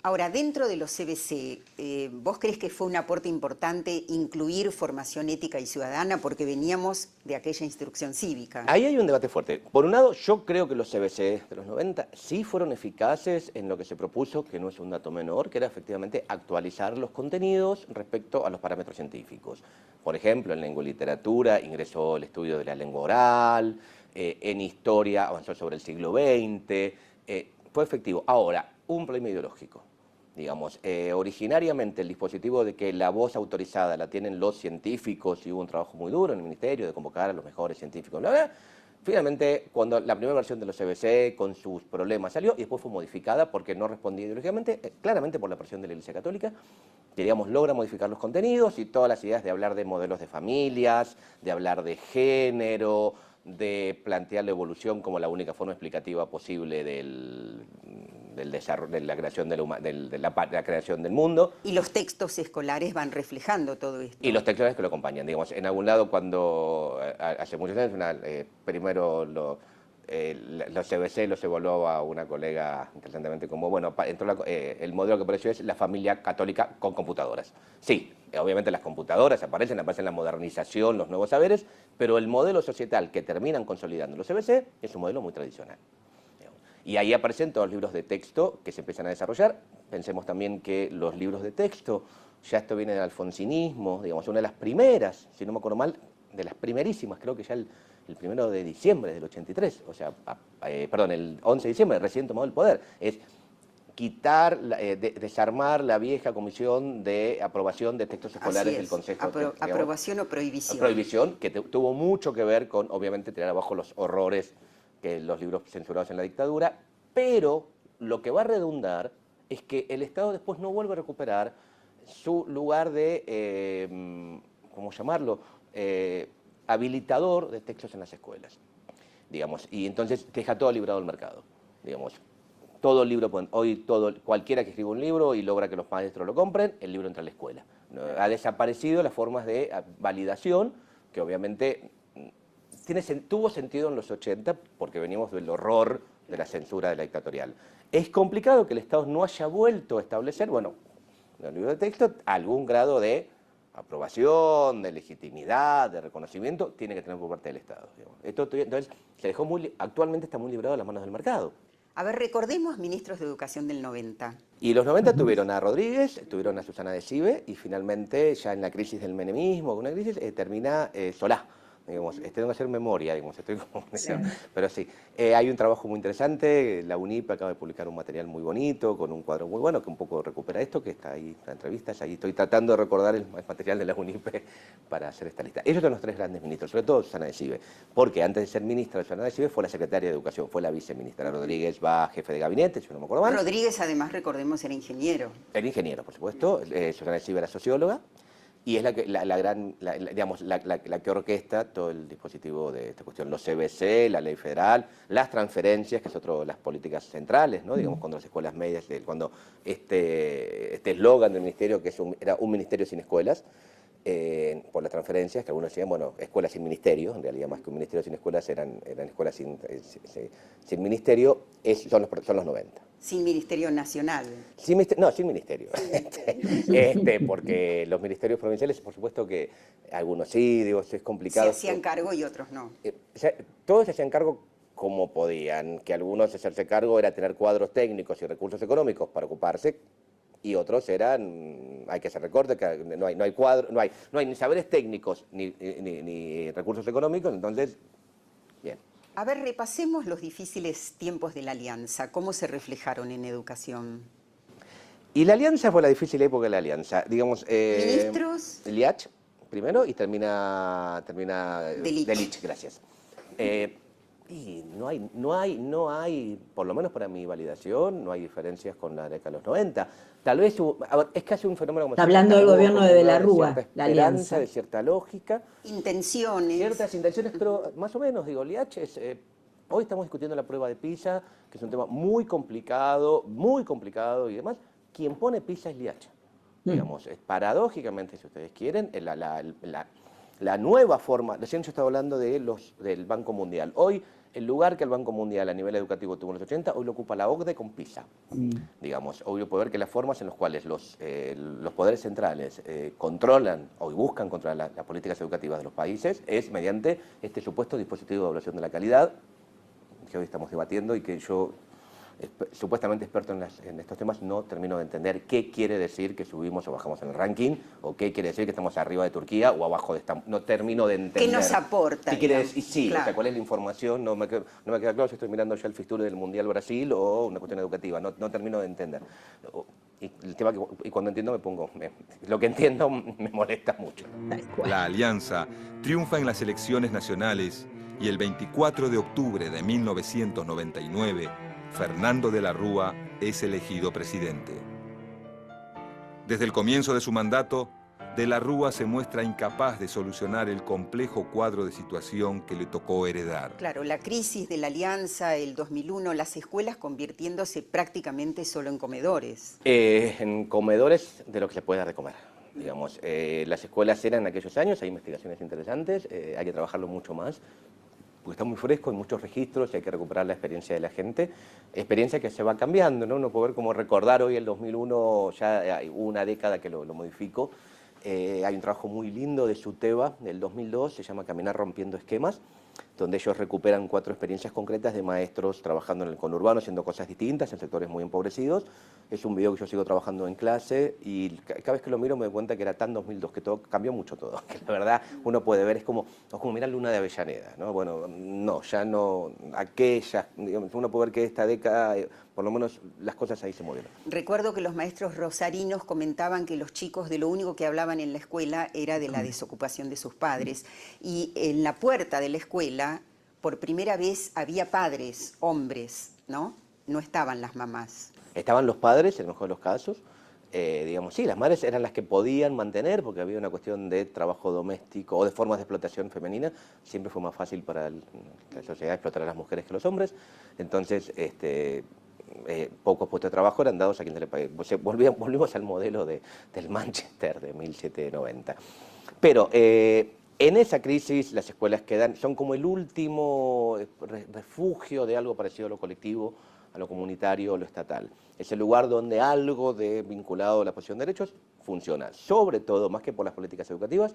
Ahora, dentro de los CBC, ¿vos crees que fue un aporte importante incluir formación ética y ciudadana? Porque veníamos de aquella instrucción cívica. Ahí hay un debate fuerte. Por un lado, yo creo que los CBC de los 90 sí fueron eficaces en lo que se propuso, que no es un dato menor, que era efectivamente actualizar los contenidos respecto a los parámetros científicos. Por ejemplo, en lengua y literatura ingresó el estudio de la lengua oral, en historia avanzó sobre el siglo XX, fue efectivo. Ahora, un problema ideológico. Digamos, originariamente el dispositivo de que la voz autorizada la tienen los científicos, y hubo un trabajo muy duro en el ministerio de convocar a los mejores científicos, bla, bla. Finalmente, cuando la primera versión de los CBC con sus problemas salió y después fue modificada porque no respondía ideológicamente, claramente por la presión de la Iglesia Católica, que digamos logra modificar los contenidos y todas las ideas de hablar de modelos de familias, de hablar de género, de plantear la evolución como la única forma explicativa posible del desarrollo, de la creación de la creación del mundo. Y los textos escolares van reflejando todo esto. Y los textos que lo acompañan. Digamos, en algún lado cuando hace muchos años, primero los CBC los evaluó a una colega interesantemente como, bueno, el modelo que apareció es la familia católica con computadoras. Sí, obviamente las computadoras aparecen la modernización, los nuevos saberes, pero el modelo societal que terminan consolidando los CBC es un modelo muy tradicional. Y ahí aparecen todos los libros de texto que se empiezan a desarrollar. Pensemos también que los libros de texto, ya esto viene del alfonsinismo, digamos, una de las primeras, si no me acuerdo mal, de las primerísimas, creo que ya el 1 de diciembre del 83, o sea, perdón, el 11 de diciembre, recién tomado el poder, es quitar, desarmar la vieja comisión de aprobación de textos escolares del Consejo. Aprobación o prohibición. Prohibición, que tuvo mucho que ver con, obviamente, tirar abajo los horrores que los libros censurados en la dictadura, pero lo que va a redundar es que el Estado después no vuelve a recuperar su lugar de, ¿cómo llamarlo?, habilitador de textos en las escuelas, digamos, y entonces deja todo librado al mercado, digamos. Todo el libro, hoy cualquiera que escriba un libro y logra que los maestros lo compren, el libro entra a la escuela. Ha desaparecido las formas de validación, que obviamente tuvo sentido en los 80 porque venimos del horror de la censura de la dictatorial. Es complicado que el Estado no haya vuelto a establecer, bueno, en el libro de texto, algún grado de aprobación, de legitimidad, de reconocimiento, tiene que tener por parte del Estado. Entonces, actualmente está muy librado de las manos del mercado. A ver, recordemos ministros de Educación del 90. Y los 90 tuvieron a Rodríguez, tuvieron a Susana de Cive, y finalmente, ya en la crisis del menemismo, una crisis, termina Solá. Digamos, tengo que hacer memoria, digamos, pero sí, hay un trabajo muy interesante, la UNIP acaba de publicar un material muy bonito, con un cuadro muy bueno, que un poco recupera esto, que está ahí, la entrevistas, ahí estoy tratando de recordar el material de la UNIP para hacer esta lista. Ellos son los tres grandes ministros, sobre todo Susana de Cive, porque antes de ser ministra de Susana de Cive fue la secretaria de Educación, fue la viceministra. Rodríguez va jefe de gabinete, si no me acuerdo mal. Rodríguez, además, recordemos, era ingeniero. Era ingeniero, por supuesto, Susana de Cive era socióloga. Y es la que orquesta todo el dispositivo de esta cuestión, los CBC, la ley federal, las transferencias, que es otra de las políticas centrales, ¿no? Digamos, cuando las escuelas medias, cuando este eslogan del ministerio, que era un ministerio sin escuelas, por las transferencias, que algunos decían, bueno, escuelas sin ministerio, en realidad más que un ministerio sin escuelas, eran escuelas sin ministerio, son los 90. Sin ministerio nacional. Sin ministerio. Porque los ministerios provinciales, por supuesto que algunos sí, digo, es complicado. Se hacían cargo y otros no. Todos se hacían cargo como podían, que algunos hacerse cargo era tener cuadros técnicos y recursos económicos para ocuparse, y otros eran, hay que hacer recortes, que no hay cuadros, no hay ni saberes técnicos ni recursos económicos, entonces, bien. A ver, repasemos los difíciles tiempos de la Alianza. ¿Cómo se reflejaron en educación? Y la Alianza fue la difícil época de la Alianza. Digamos, ¿Ministros? Liach primero y termina Delich, gracias. Y no hay, por lo menos para mi validación, no hay diferencias con la década de los 90. Tal vez es casi un fenómeno como... Está hablando del gobierno de la Rúa, la Alianza. De cierta lógica. Intenciones. Ciertas intenciones, pero más o menos, digo, Liach hoy estamos discutiendo la prueba de PISA, que es un tema muy complicado y demás. Quien pone PISA es Liach. Digamos, paradójicamente, si ustedes quieren, la nueva forma, recién yo estaba hablando del Banco Mundial. Hoy, el lugar que el Banco Mundial a nivel educativo tuvo en los 80, hoy lo ocupa la OCDE con PISA. Digamos, hoy yo puedo ver que las formas en las cuales los poderes centrales controlan o buscan controlar las políticas educativas de los países es mediante este supuesto dispositivo de evaluación de la calidad que hoy estamos debatiendo y que yo, supuestamente experto en estos temas, no termino de entender qué quiere decir que subimos o bajamos en el ranking, o qué quiere decir que estamos arriba de Turquía o abajo de esta. No termino de entender. ¿Qué nos aporta? ¿Qué quiere decir? Sí, claro. O sea, ¿cuál es la información? No me queda claro si estoy mirando ya el fixture del Mundial Brasil o una cuestión educativa. No termino de entender. Y cuando entiendo lo que entiendo me molesta mucho. La Alianza triunfa en las elecciones nacionales y el 24 de octubre de 1999, Fernando de la Rúa es elegido presidente. Desde el comienzo de su mandato, de la Rúa se muestra incapaz de solucionar el complejo cuadro de situación que le tocó heredar. Claro, la crisis de la Alianza, el 2001, las escuelas convirtiéndose prácticamente solo en comedores. En comedores de lo que se puede dar de comer. Digamos, las escuelas eran en aquellos años, hay investigaciones interesantes, hay que trabajarlo mucho más. porque está muy fresco, hay muchos registros y hay que recuperar la experiencia de la gente, experiencia que se va cambiando, ¿no? Uno puede ver cómo recordar hoy el 2001, ya hay una década que lo modificó. Hay un trabajo muy lindo de SUTEBA del 2002, se llama Caminar rompiendo esquemas, donde ellos recuperan 4 experiencias concretas de maestros trabajando en el conurbano, haciendo cosas distintas en sectores muy empobrecidos. Es un video que yo sigo trabajando en clase y cada vez que lo miro me doy cuenta que era tan 2002, que todo cambió mucho todo, que la verdad uno puede ver, es como mirar Luna de Avellaneda, ¿no? Bueno, no, ya no, aquella, digamos, uno puede ver que esta década, por lo menos las cosas ahí se movieron. Recuerdo que los maestros rosarinos comentaban que los chicos de lo único que hablaban en la escuela era de la desocupación de sus padres. Y en la puerta de la escuela, por primera vez, había padres, hombres, ¿no? No estaban las mamás. Estaban los padres, en el mejor de los casos, digamos, sí, las madres eran las que podían mantener, porque había una cuestión de trabajo doméstico o de formas de explotación femenina, siempre fue más fácil para la sociedad explotar a las mujeres que a los hombres, entonces, pocos puestos de trabajo eran dados a quienes le pagaban. Volvimos al modelo del Manchester de 1790. Pero en esa crisis las escuelas son como el último refugio de algo parecido a lo colectivo, a lo comunitario, a lo estatal. Es el lugar donde algo vinculado a la posición de derechos funciona, sobre todo, más que por las políticas educativas,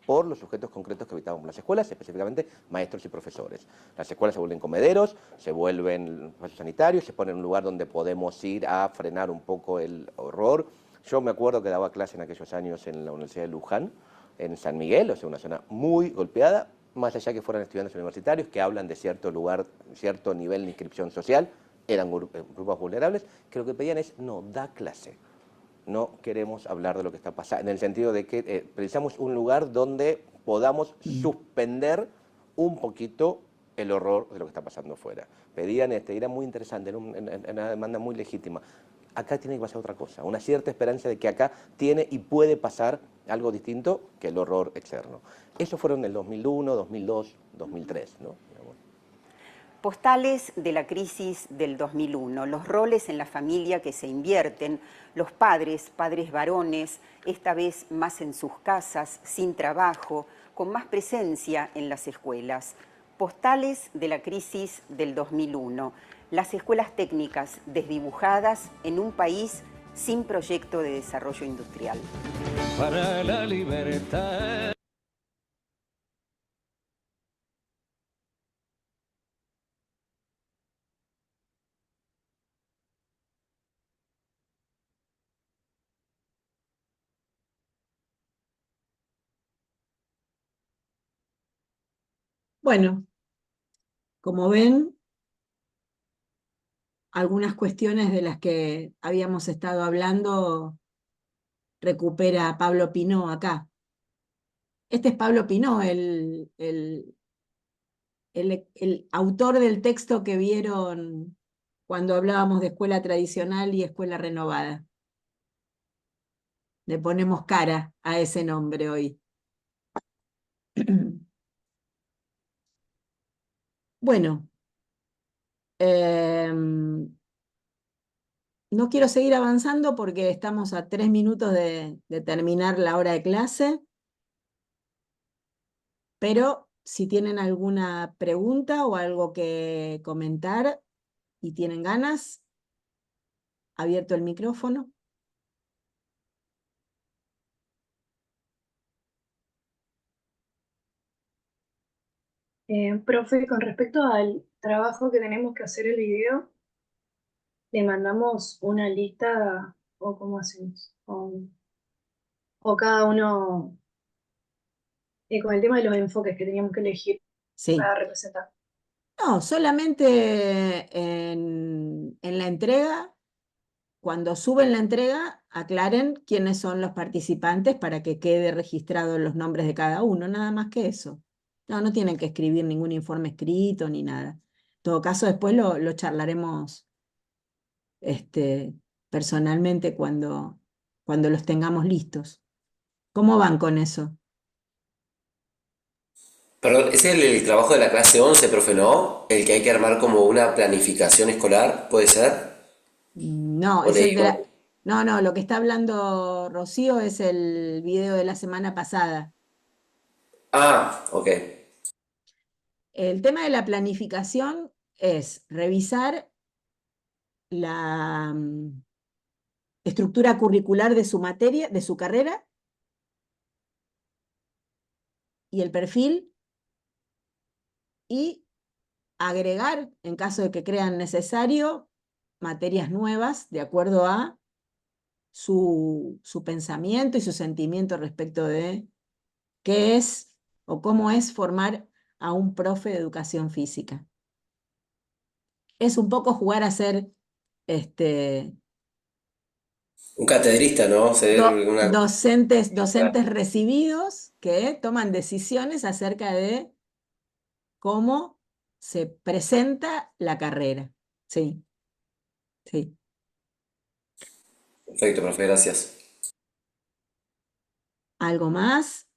por los sujetos concretos que habitaban las escuelas, específicamente maestros y profesores. Las escuelas se vuelven comederos, se vuelven espacios sanitarios, se ponen en un lugar donde podemos ir a frenar un poco el horror. Yo me acuerdo que daba clase en aquellos años en la Universidad de Luján, en San Miguel, o sea, una zona muy golpeada, más allá que fueran estudiantes universitarios que hablan de cierto lugar, cierto nivel de inscripción social, eran grupos vulnerables, que lo que pedían es, no, da clase. No queremos hablar de lo que está pasando, en el sentido de que precisamos un lugar donde podamos suspender un poquito el horror de lo que está pasando afuera. Pedían, era muy interesante, era una demanda muy legítima. Acá tiene que pasar otra cosa, una cierta esperanza de que acá tiene y puede pasar algo distinto que el horror externo. Eso fueron en el 2001, 2002, 2003, ¿no? Postales de la crisis del 2001, los roles en la familia que se invierten, los padres varones, esta vez más en sus casas, sin trabajo, con más presencia en las escuelas. Postales de la crisis del 2001, las escuelas técnicas desdibujadas en un país sin proyecto de desarrollo industrial. Para la libertad. Bueno, como ven, algunas cuestiones de las que habíamos estado hablando recupera Pablo Pinó acá. Este es Pablo Pinó, el autor del texto que vieron cuando hablábamos de escuela tradicional y escuela renovada. Le ponemos cara a ese nombre hoy. Bueno, no quiero seguir avanzando porque estamos a 3 minutos de terminar la hora de clase, pero si tienen alguna pregunta o algo que comentar y tienen ganas, abierto el micrófono. Profe, con respecto al trabajo que tenemos que hacer el video, ¿le mandamos una lista o cómo hacemos? O cada uno, con el tema de los enfoques que teníamos que elegir Sí. para representar? No, solamente en la entrega, cuando suben la entrega, aclaren quiénes son los participantes para que quede registrado los nombres de cada uno, nada más que eso. No tienen que escribir ningún informe escrito ni nada. En todo caso, después lo charlaremos personalmente cuando los tengamos listos. ¿Cómo van con eso? Perdón, ¿es el trabajo de la clase 11, profe, no? El que hay que armar como una planificación escolar, ¿puede ser? No, ¿O es leí el de mal? no, lo que está hablando Rocío es el video de la semana pasada. Ah, ok. El tema de la planificación es revisar la estructura curricular de su materia, de su carrera, y el perfil, y agregar, en caso de que crean necesario, materias nuevas de acuerdo a su pensamiento y su sentimiento respecto de qué es o cómo es formar a un profe de educación física. Es un poco jugar a ser Un catedrista, ¿no? docentes recibidos que toman decisiones acerca de cómo se presenta la carrera. Sí, sí. Perfecto, profe, gracias. ¿Algo más?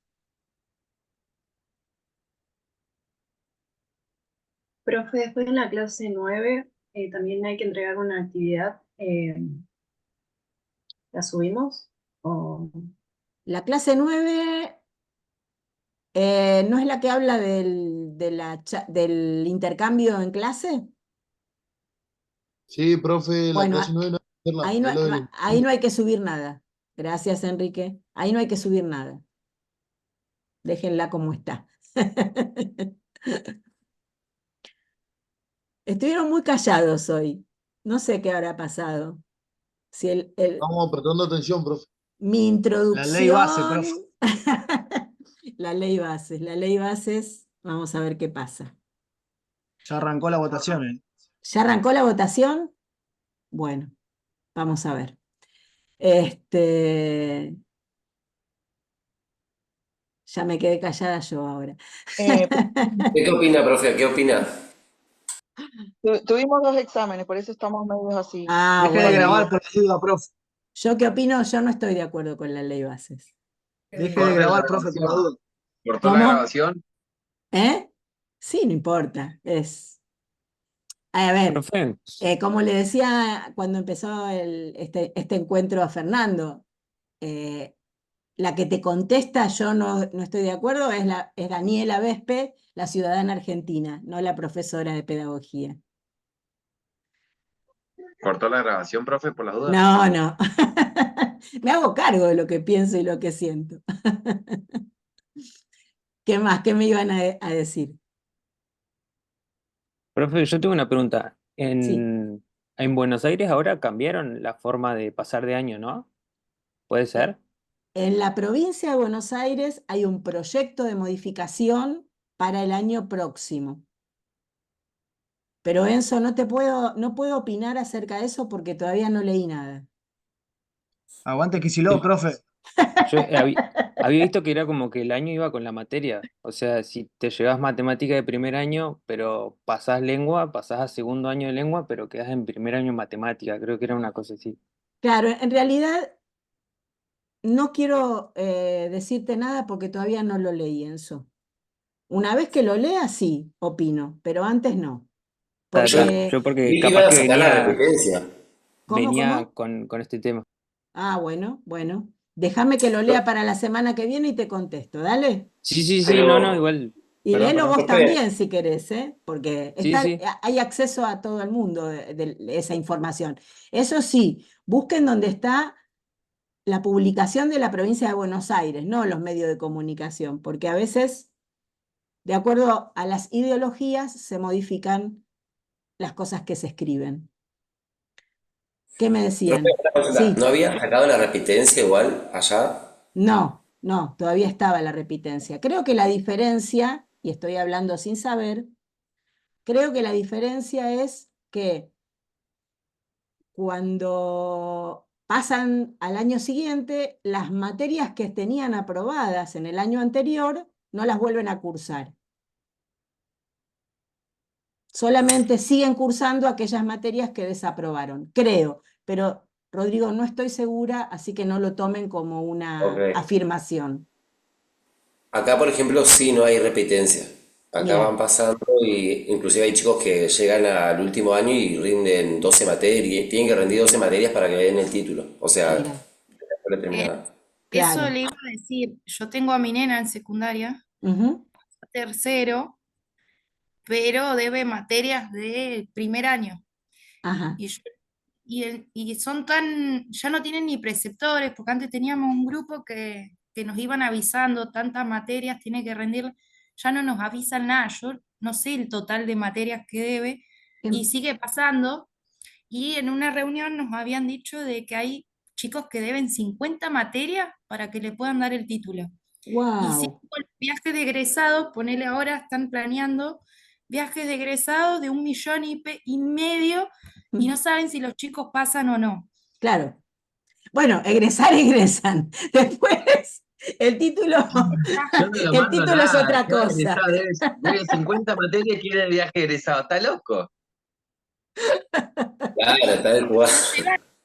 Profe, después en la clase 9 también hay que entregar una actividad. ¿La subimos? ¿O La clase 9 ¿no es la que habla del intercambio en clase? Sí, profe, la Bueno, clase 9 no hay que hacerla, ahí no, es lo del... ahí no hay que subir nada. Gracias, Enrique. Ahí no hay que subir nada. Déjenla como está. Estuvieron muy callados hoy. No sé qué habrá pasado. Si Estamos prestando atención, profe. mi La ley base, introducción, profe. la ley bases, vamos a ver qué pasa. Ya arrancó la votación, ¿Ya arrancó la votación? Bueno, vamos a ver. Ya me quedé callada yo ahora. ¿Qué opina, profe? ¿Qué opina? Tuvimos 2 exámenes, por eso estamos medio así. Ah, Deje de bueno. grabar por la duda, profe. ¿Yo qué opino? Yo no estoy de acuerdo con la ley bases. Deje de grabar, profe, por la duda. ¿Cortó la ¿Cómo? grabación? ¿Eh? Sí, no importa. A ver, Profe, como le decía cuando empezó este encuentro a Fernando, la que te contesta yo no estoy de acuerdo es Daniela Vespe, la ciudadana argentina, no la profesora de pedagogía. ¿Cortó la grabación, profe, por las dudas? No, no. Me hago cargo de lo que pienso y lo que siento. ¿Qué más? ¿Qué me iban a decir? profe, yo tengo una pregunta. Sí. En Buenos Aires ahora cambiaron la forma de pasar de año, ¿no? ¿Puede ser? En la provincia de Buenos Aires hay un proyecto de modificación para el año próximo. Pero Enzo, no puedo opinar acerca de eso porque todavía no leí nada. Aguante Kicillof, profe. Yo había visto que era como que el año iba con la materia. O sea, si te llevas matemática de primer año, pero pasás lengua, pasás a segundo año de lengua, pero quedás en primer año en matemática. Creo que era una cosa así. Claro, en realidad no quiero decirte nada porque todavía no lo leí, Enzo. Una vez que lo lea, sí, opino, pero antes no. Porque... Yo porque Vi que capaz iban a que sacar la repitencia. venía ¿Cómo? con este tema. Ah, bueno. Déjame que lo lea para la semana que viene y te contesto, dale. Sí, no, igual. Y Perdón, léelo vos Profe, también si querés, porque Sí. hay acceso a todo el mundo de esa información. Eso sí, busquen donde está la publicación de la provincia de Buenos Aires, no los medios de comunicación, porque a veces, de acuerdo a las ideologías, se modifican las cosas que se escriben. ¿Qué me Profe, decían? una consulta. Sí. ¿No había sacado la repitencia igual allá? No, todavía estaba la repitencia. Creo que la diferencia, y estoy hablando sin saber, creo que la diferencia es que cuando pasan al año siguiente, las materias que tenían aprobadas en el año anterior no las vuelven a cursar. Solamente siguen cursando aquellas materias que desaprobaron, creo, pero Rodrigo, no estoy segura, así que no lo tomen como una Ok. afirmación. Acá, por ejemplo, sí no hay repitencia. Acá Mira. van pasando y inclusive hay chicos que llegan al último año y rinden 12 materias, tienen que rendir 12 materias para que le den el título. O sea, Mira. la escuela terminada. Eso Claro. le iba a decir, yo tengo a mi nena en secundaria, Ujú. tercero, pero debe materias de primer año. Ajá. Y son ya no tienen ni preceptores, porque antes teníamos un grupo que nos iban avisando tantas materias, tiene que rendir, ya no nos avisan nada, yo no sé el total de materias que debe, y sigue pasando, y en una reunión nos habían dicho de que hay chicos que deben 50 materias para que le puedan dar el título. Y si Wow. el viaje de egresados, ponele ahora, están planeando viajes de egresados de 1,5 millones y no saben si los chicos pasan o no. Claro. Bueno, egresan. Después, el título, Yo no lo el mando título es nada. otra ¿Qué va a cosa. egresar? Debe 50 materias y quiere el viaje egresado. ¿Está loco? Claro, tal cual.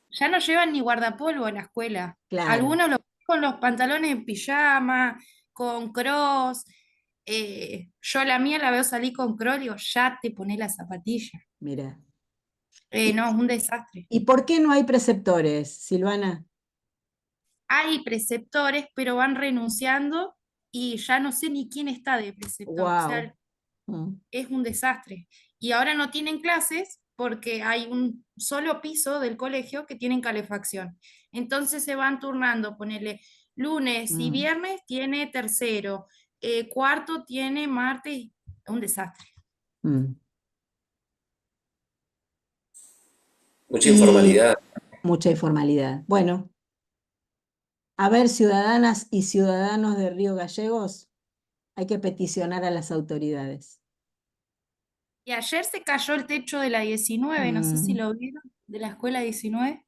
Ya no llevan ni guardapolvo a la escuela. Claro. Algunos lo con los pantalones en pijama, con cross. Yo a la mía la veo salir con cross, digo, ya te poné la zapatilla. Mira. No, es un desastre. ¿Y por qué no hay preceptores, Silvana? Hay preceptores, pero van renunciando y ya no sé ni quién está de preceptor. O sea, es un desastre. Y ahora no tienen clases porque hay un solo piso del colegio que tienen calefacción. Entonces se van turnando, ponele lunes y viernes tiene tercero, cuarto tiene martes, un desastre. Mucha informalidad. Mucha informalidad. Bueno, a ver, ciudadanas y ciudadanos de Río Gallegos, hay que peticionar a las autoridades. Y ayer se cayó el techo de la 19, no sé si lo vieron, de la escuela 19.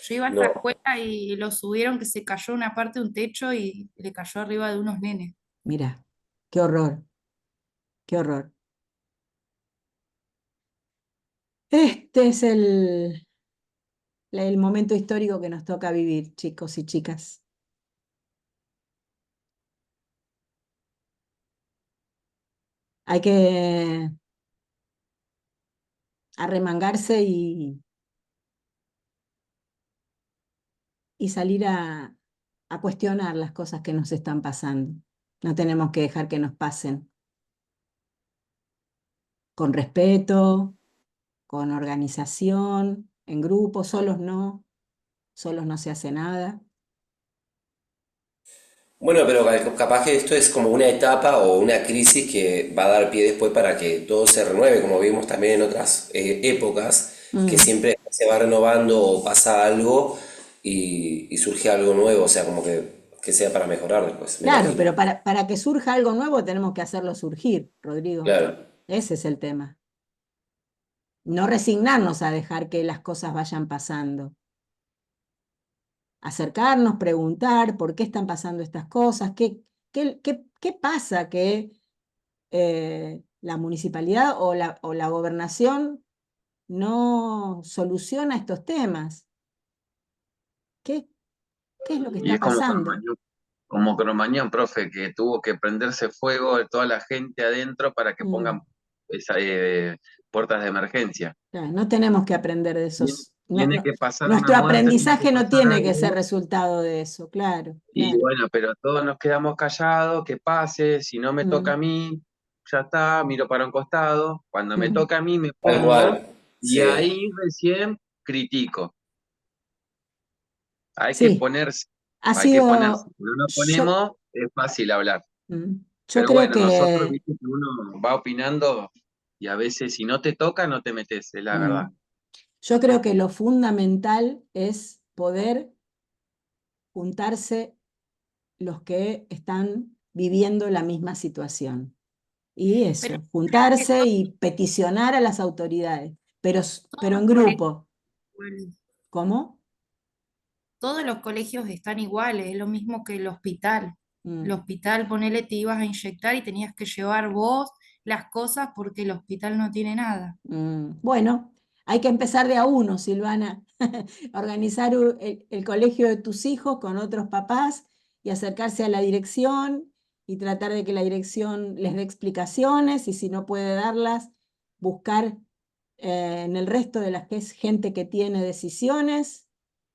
Yo iba a esta No. escuela y lo subieron que se cayó una parte de un techo y le cayó arriba de unos nenes. Mira, qué horror, qué horror. Este es el momento histórico que nos toca vivir, chicos y chicas. Hay que arremangarse y salir a cuestionar las cosas que nos están pasando. No tenemos que dejar que nos pasen. Con respeto, con organización, en grupo, solos no se hace nada. Bueno, pero capaz que esto es como una etapa o una crisis que va a dar pie después para que todo se renueve, como vimos también en otras épocas, que siempre se va renovando o pasa algo y surge algo nuevo, o sea, como que sea para mejorar después. me Claro, imagino. pero para que surja algo nuevo tenemos que hacerlo surgir, Rodrigo. Claro. Ese es el tema. No resignarnos a dejar que las cosas vayan pasando. Acercarnos, preguntar por qué están pasando estas cosas, qué pasa que la municipalidad o la gobernación no soluciona estos temas. ¿Qué es lo que Y está es como pasando? como Cromañón, profe, que tuvo que prenderse fuego de toda la gente adentro para que pongan puertas de emergencia. Claro, no tenemos que aprender de esos. Tiene que pasar una Nuestro muerte, tiene que aprendizaje no pasar tiene que ser algo. resultado de eso, claro. Y bueno, pero todos nos quedamos callados, que pase, si no me toca a mí, ya está, miro para un costado, cuando me toca a mí me Tal pongo, cual. y Sí. ahí recién critico. Hay que Sí, ponerse, ha hay que ponerse. sido. Si no nos Yo ponemos, es fácil hablar. Yo Pero creo bueno, nosotros, que. viste que uno va opinando y a veces si no te toca, no te metes, es la verdad. Yo creo que lo fundamental es poder juntarse los que están viviendo la misma situación. Y eso, Pero juntarse y peticionar a las autoridades, pero en grupo. ¿Cómo? Todos los colegios están iguales, es lo mismo que el hospital. El hospital, ponele, te ibas a inyectar y tenías que llevar vos las cosas porque el hospital no tiene nada. Bueno, hay que empezar de a uno, Silvana. Organizar el colegio de tus hijos con otros papás y acercarse a la dirección y tratar de que la dirección les dé explicaciones y si no puede darlas, buscar en el resto de las que es gente que tiene decisiones.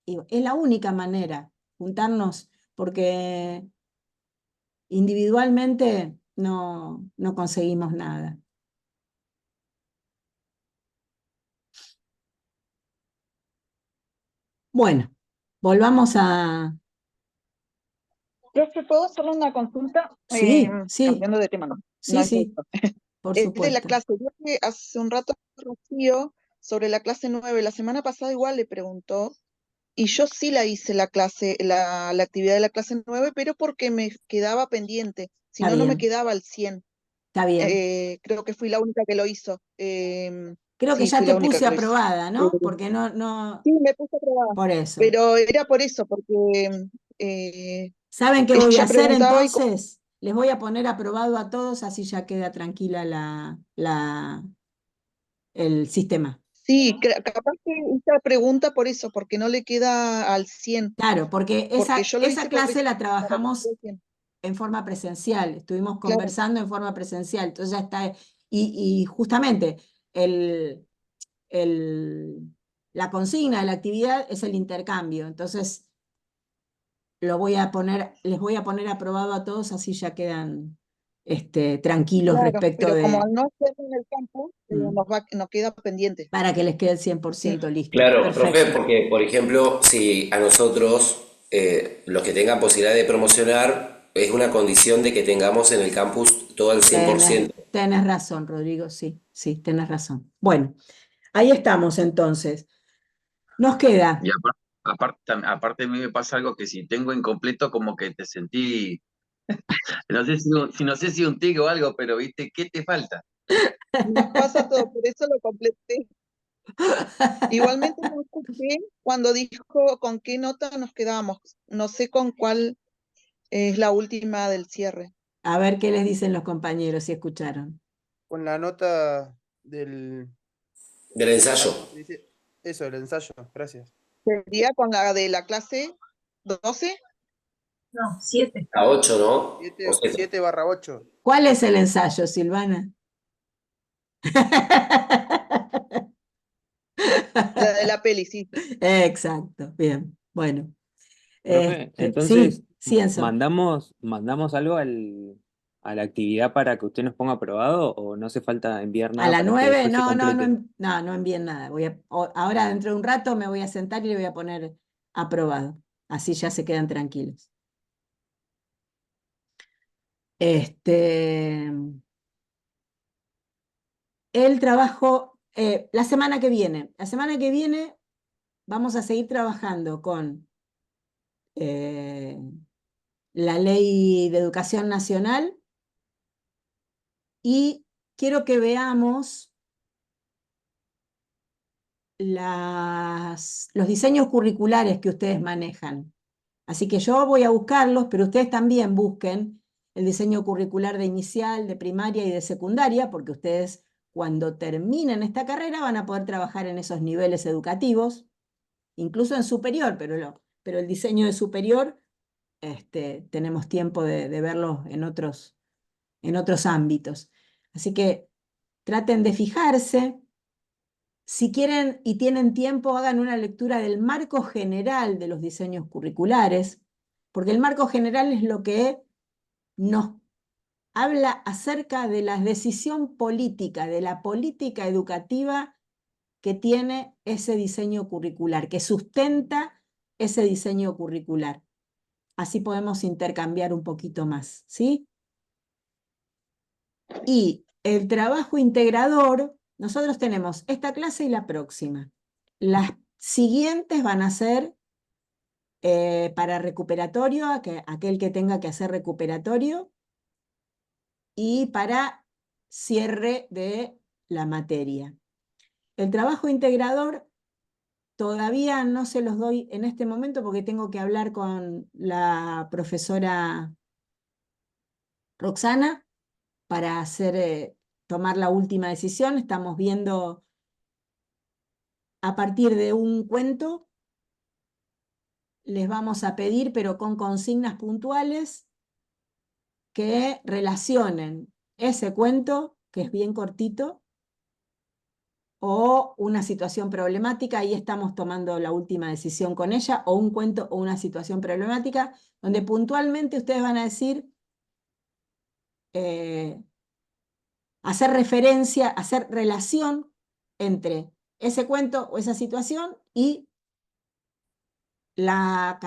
Y es la única manera, juntarnos, porque individualmente no conseguimos nada. Bueno, volvamos a... Profe, ¿puedo hacerle una consulta? Sí, sí, Cambiando de tema, no. sí, No es sí, esto. por Es de la supuesto. clase. Yo que hace un rato Rocío sobre la clase 9. La semana pasada igual le preguntó, y yo sí la hice la clase, la actividad de la clase 9, pero porque me quedaba pendiente. Si Está no, no me bien, quedaba al 100. está bien. Creo que fui la única que lo hizo. Creo que Sí, ya fui te la única puse que lo hizo. aprobada, ¿no? Porque no, Sí, me puse aprobada. por eso. Pero era por eso, porque ¿Saben qué voy a ella hacer preguntaba y entonces? Les voy a poner aprobado a todos, así ya queda tranquila el sistema. sí, capaz que esta pregunta por eso, porque no le queda al 100. Claro, porque Porque yo lo esa hice por clase la para que trabajamos quede 100. en forma presencial, estuvimos Claro, conversando en forma presencial, entonces ya está, y justamente el, la consigna de la actividad es el intercambio, entonces les voy a poner aprobado a todos, así ya quedan tranquilos claro, respecto pero como de, al no hacerlo en el campo, nos queda pendiente. para que les quede el 100% listo. Claro, profe, Perfecto. porque, por ejemplo, si a nosotros, los que tengan posibilidad de promocionar, es una condición de que tengamos en el campus todo el 100%. Tenés razón, Rodrigo, sí, sí, tenés razón. Bueno, ahí estamos entonces. Nos queda. Y aparte a mí me pasa algo que si tengo incompleto, como que te sentí, no sé no sé si un tic o algo, pero viste, ¿qué te falta? Nos pasa todo, por eso lo completé. Igualmente no escuché cuando dijo con qué nota nos quedamos. No sé con cuál es la última del cierre. A ver qué les dicen los compañeros, si escucharon. Con la nota del... Del ensayo. ¿cómo se dice? Eso, el ensayo, gracias. ¿Sería con la de la clase 12? No, 7. A 8, ¿no? 7/8. ¿Cuál es el ensayo, Silvana? La de la peli, sí. Exacto, bien, bueno. Profe, Sí, entonces sí, Enzo. mandamos algo a la actividad para que usted nos ponga aprobado o no hace falta enviar A nada la para que 9, después se complete. no envíen nada. Ahora dentro de un rato me voy a sentar y le voy a poner aprobado. Así ya se quedan tranquilos. El trabajo, la semana que viene vamos a seguir trabajando con la Ley de Educación Nacional y quiero que veamos los diseños curriculares que ustedes manejan. Así que yo voy a buscarlos, pero ustedes también busquen el diseño curricular de inicial, de primaria y de secundaria, porque ustedes cuando terminen esta carrera van a poder trabajar en esos niveles educativos, incluso en superior, pero el diseño de superior tenemos tiempo de verlo en otros ámbitos. Así que traten de fijarse. Si quieren y tienen tiempo, hagan una lectura del marco general de los diseños curriculares, porque el marco general es lo que nos habla acerca de la decisión política, de la política educativa que tiene ese diseño curricular, que sustenta ese diseño curricular. Así podemos intercambiar un poquito más, ¿sí? Y el trabajo integrador, nosotros tenemos esta clase y la próxima. Las siguientes van a ser para recuperatorio, aquel que tenga que hacer recuperatorio, y para cierre de la materia. El trabajo integrador todavía no se los doy en este momento porque tengo que hablar con la profesora Roxana para tomar la última decisión. Estamos viendo a partir de un cuento, les vamos a pedir, pero con consignas puntuales, que relacionen ese cuento, que es bien cortito, o una situación problemática. Ahí estamos tomando la última decisión con ella, o un cuento o una situación problemática, donde puntualmente ustedes van a decir hacer referencia, hacer relación entre ese cuento o esa situación y la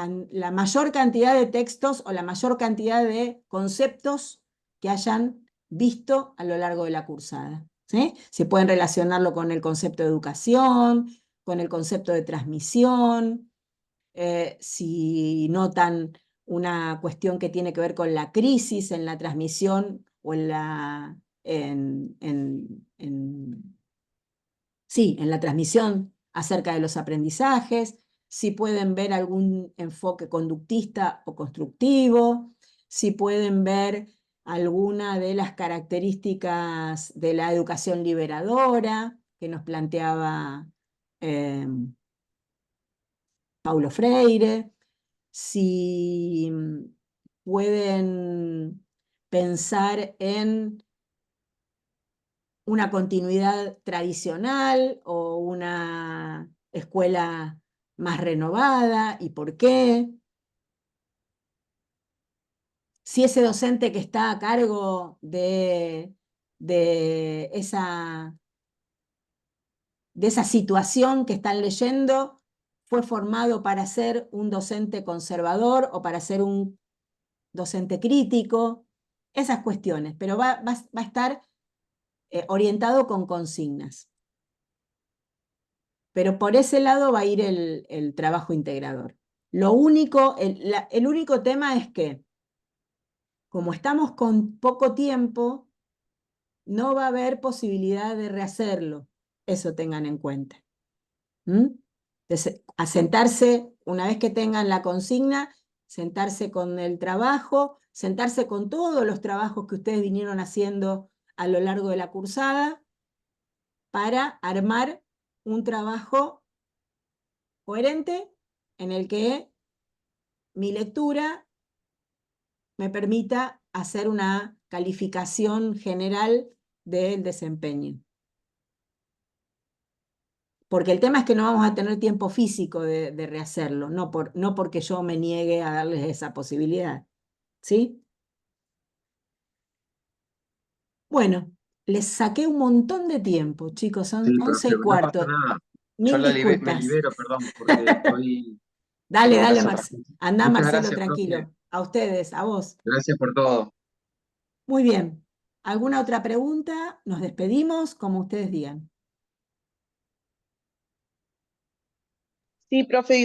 mayor cantidad de textos o la mayor cantidad de conceptos que hayan visto a lo largo de la cursada. ¿Sí? Si pueden relacionarlo con el concepto de educación, con el concepto de transmisión, si notan una cuestión que tiene que ver con la crisis en la transmisión o en la transmisión acerca de los aprendizajes, si pueden ver algún enfoque conductista o constructivo, si pueden ver alguna de las características de la educación liberadora que nos planteaba Paulo Freire, si pueden pensar en una continuidad tradicional o una escuela más renovada y por qué. Si ese docente que está a cargo de esa situación que están leyendo fue formado para ser un docente conservador o para ser un docente crítico, esas cuestiones, pero va a estar orientado con consignas. Pero por ese lado va a ir el trabajo integrador. Lo único, el único tema es que, como estamos con poco tiempo, no va a haber posibilidad de rehacerlo. Eso tengan en cuenta. Entonces, a sentarse, una vez que tengan la consigna, sentarse con el trabajo, sentarse con todos los trabajos que ustedes vinieron haciendo a lo largo de la cursada, para armar un trabajo coherente en el que mi lectura me permita hacer una calificación general del desempeño. Porque el tema es que no vamos a tener tiempo físico de rehacerlo, no porque yo me niegue a darles esa posibilidad. ¿Sí? Bueno, les saqué un montón de tiempo, chicos, son Sí, 11:15. no pasa nada. Mil Yo me disculpas. libero, perdón, porque estoy Dale, en dale, casa Marcelo. práctica. Andá, Muchas Marcelo, gracias, tranquilo. profe. A ustedes, a vos. Gracias por todo. Muy bien. ¿Alguna otra pregunta? Nos despedimos, como ustedes digan. Sí, profe.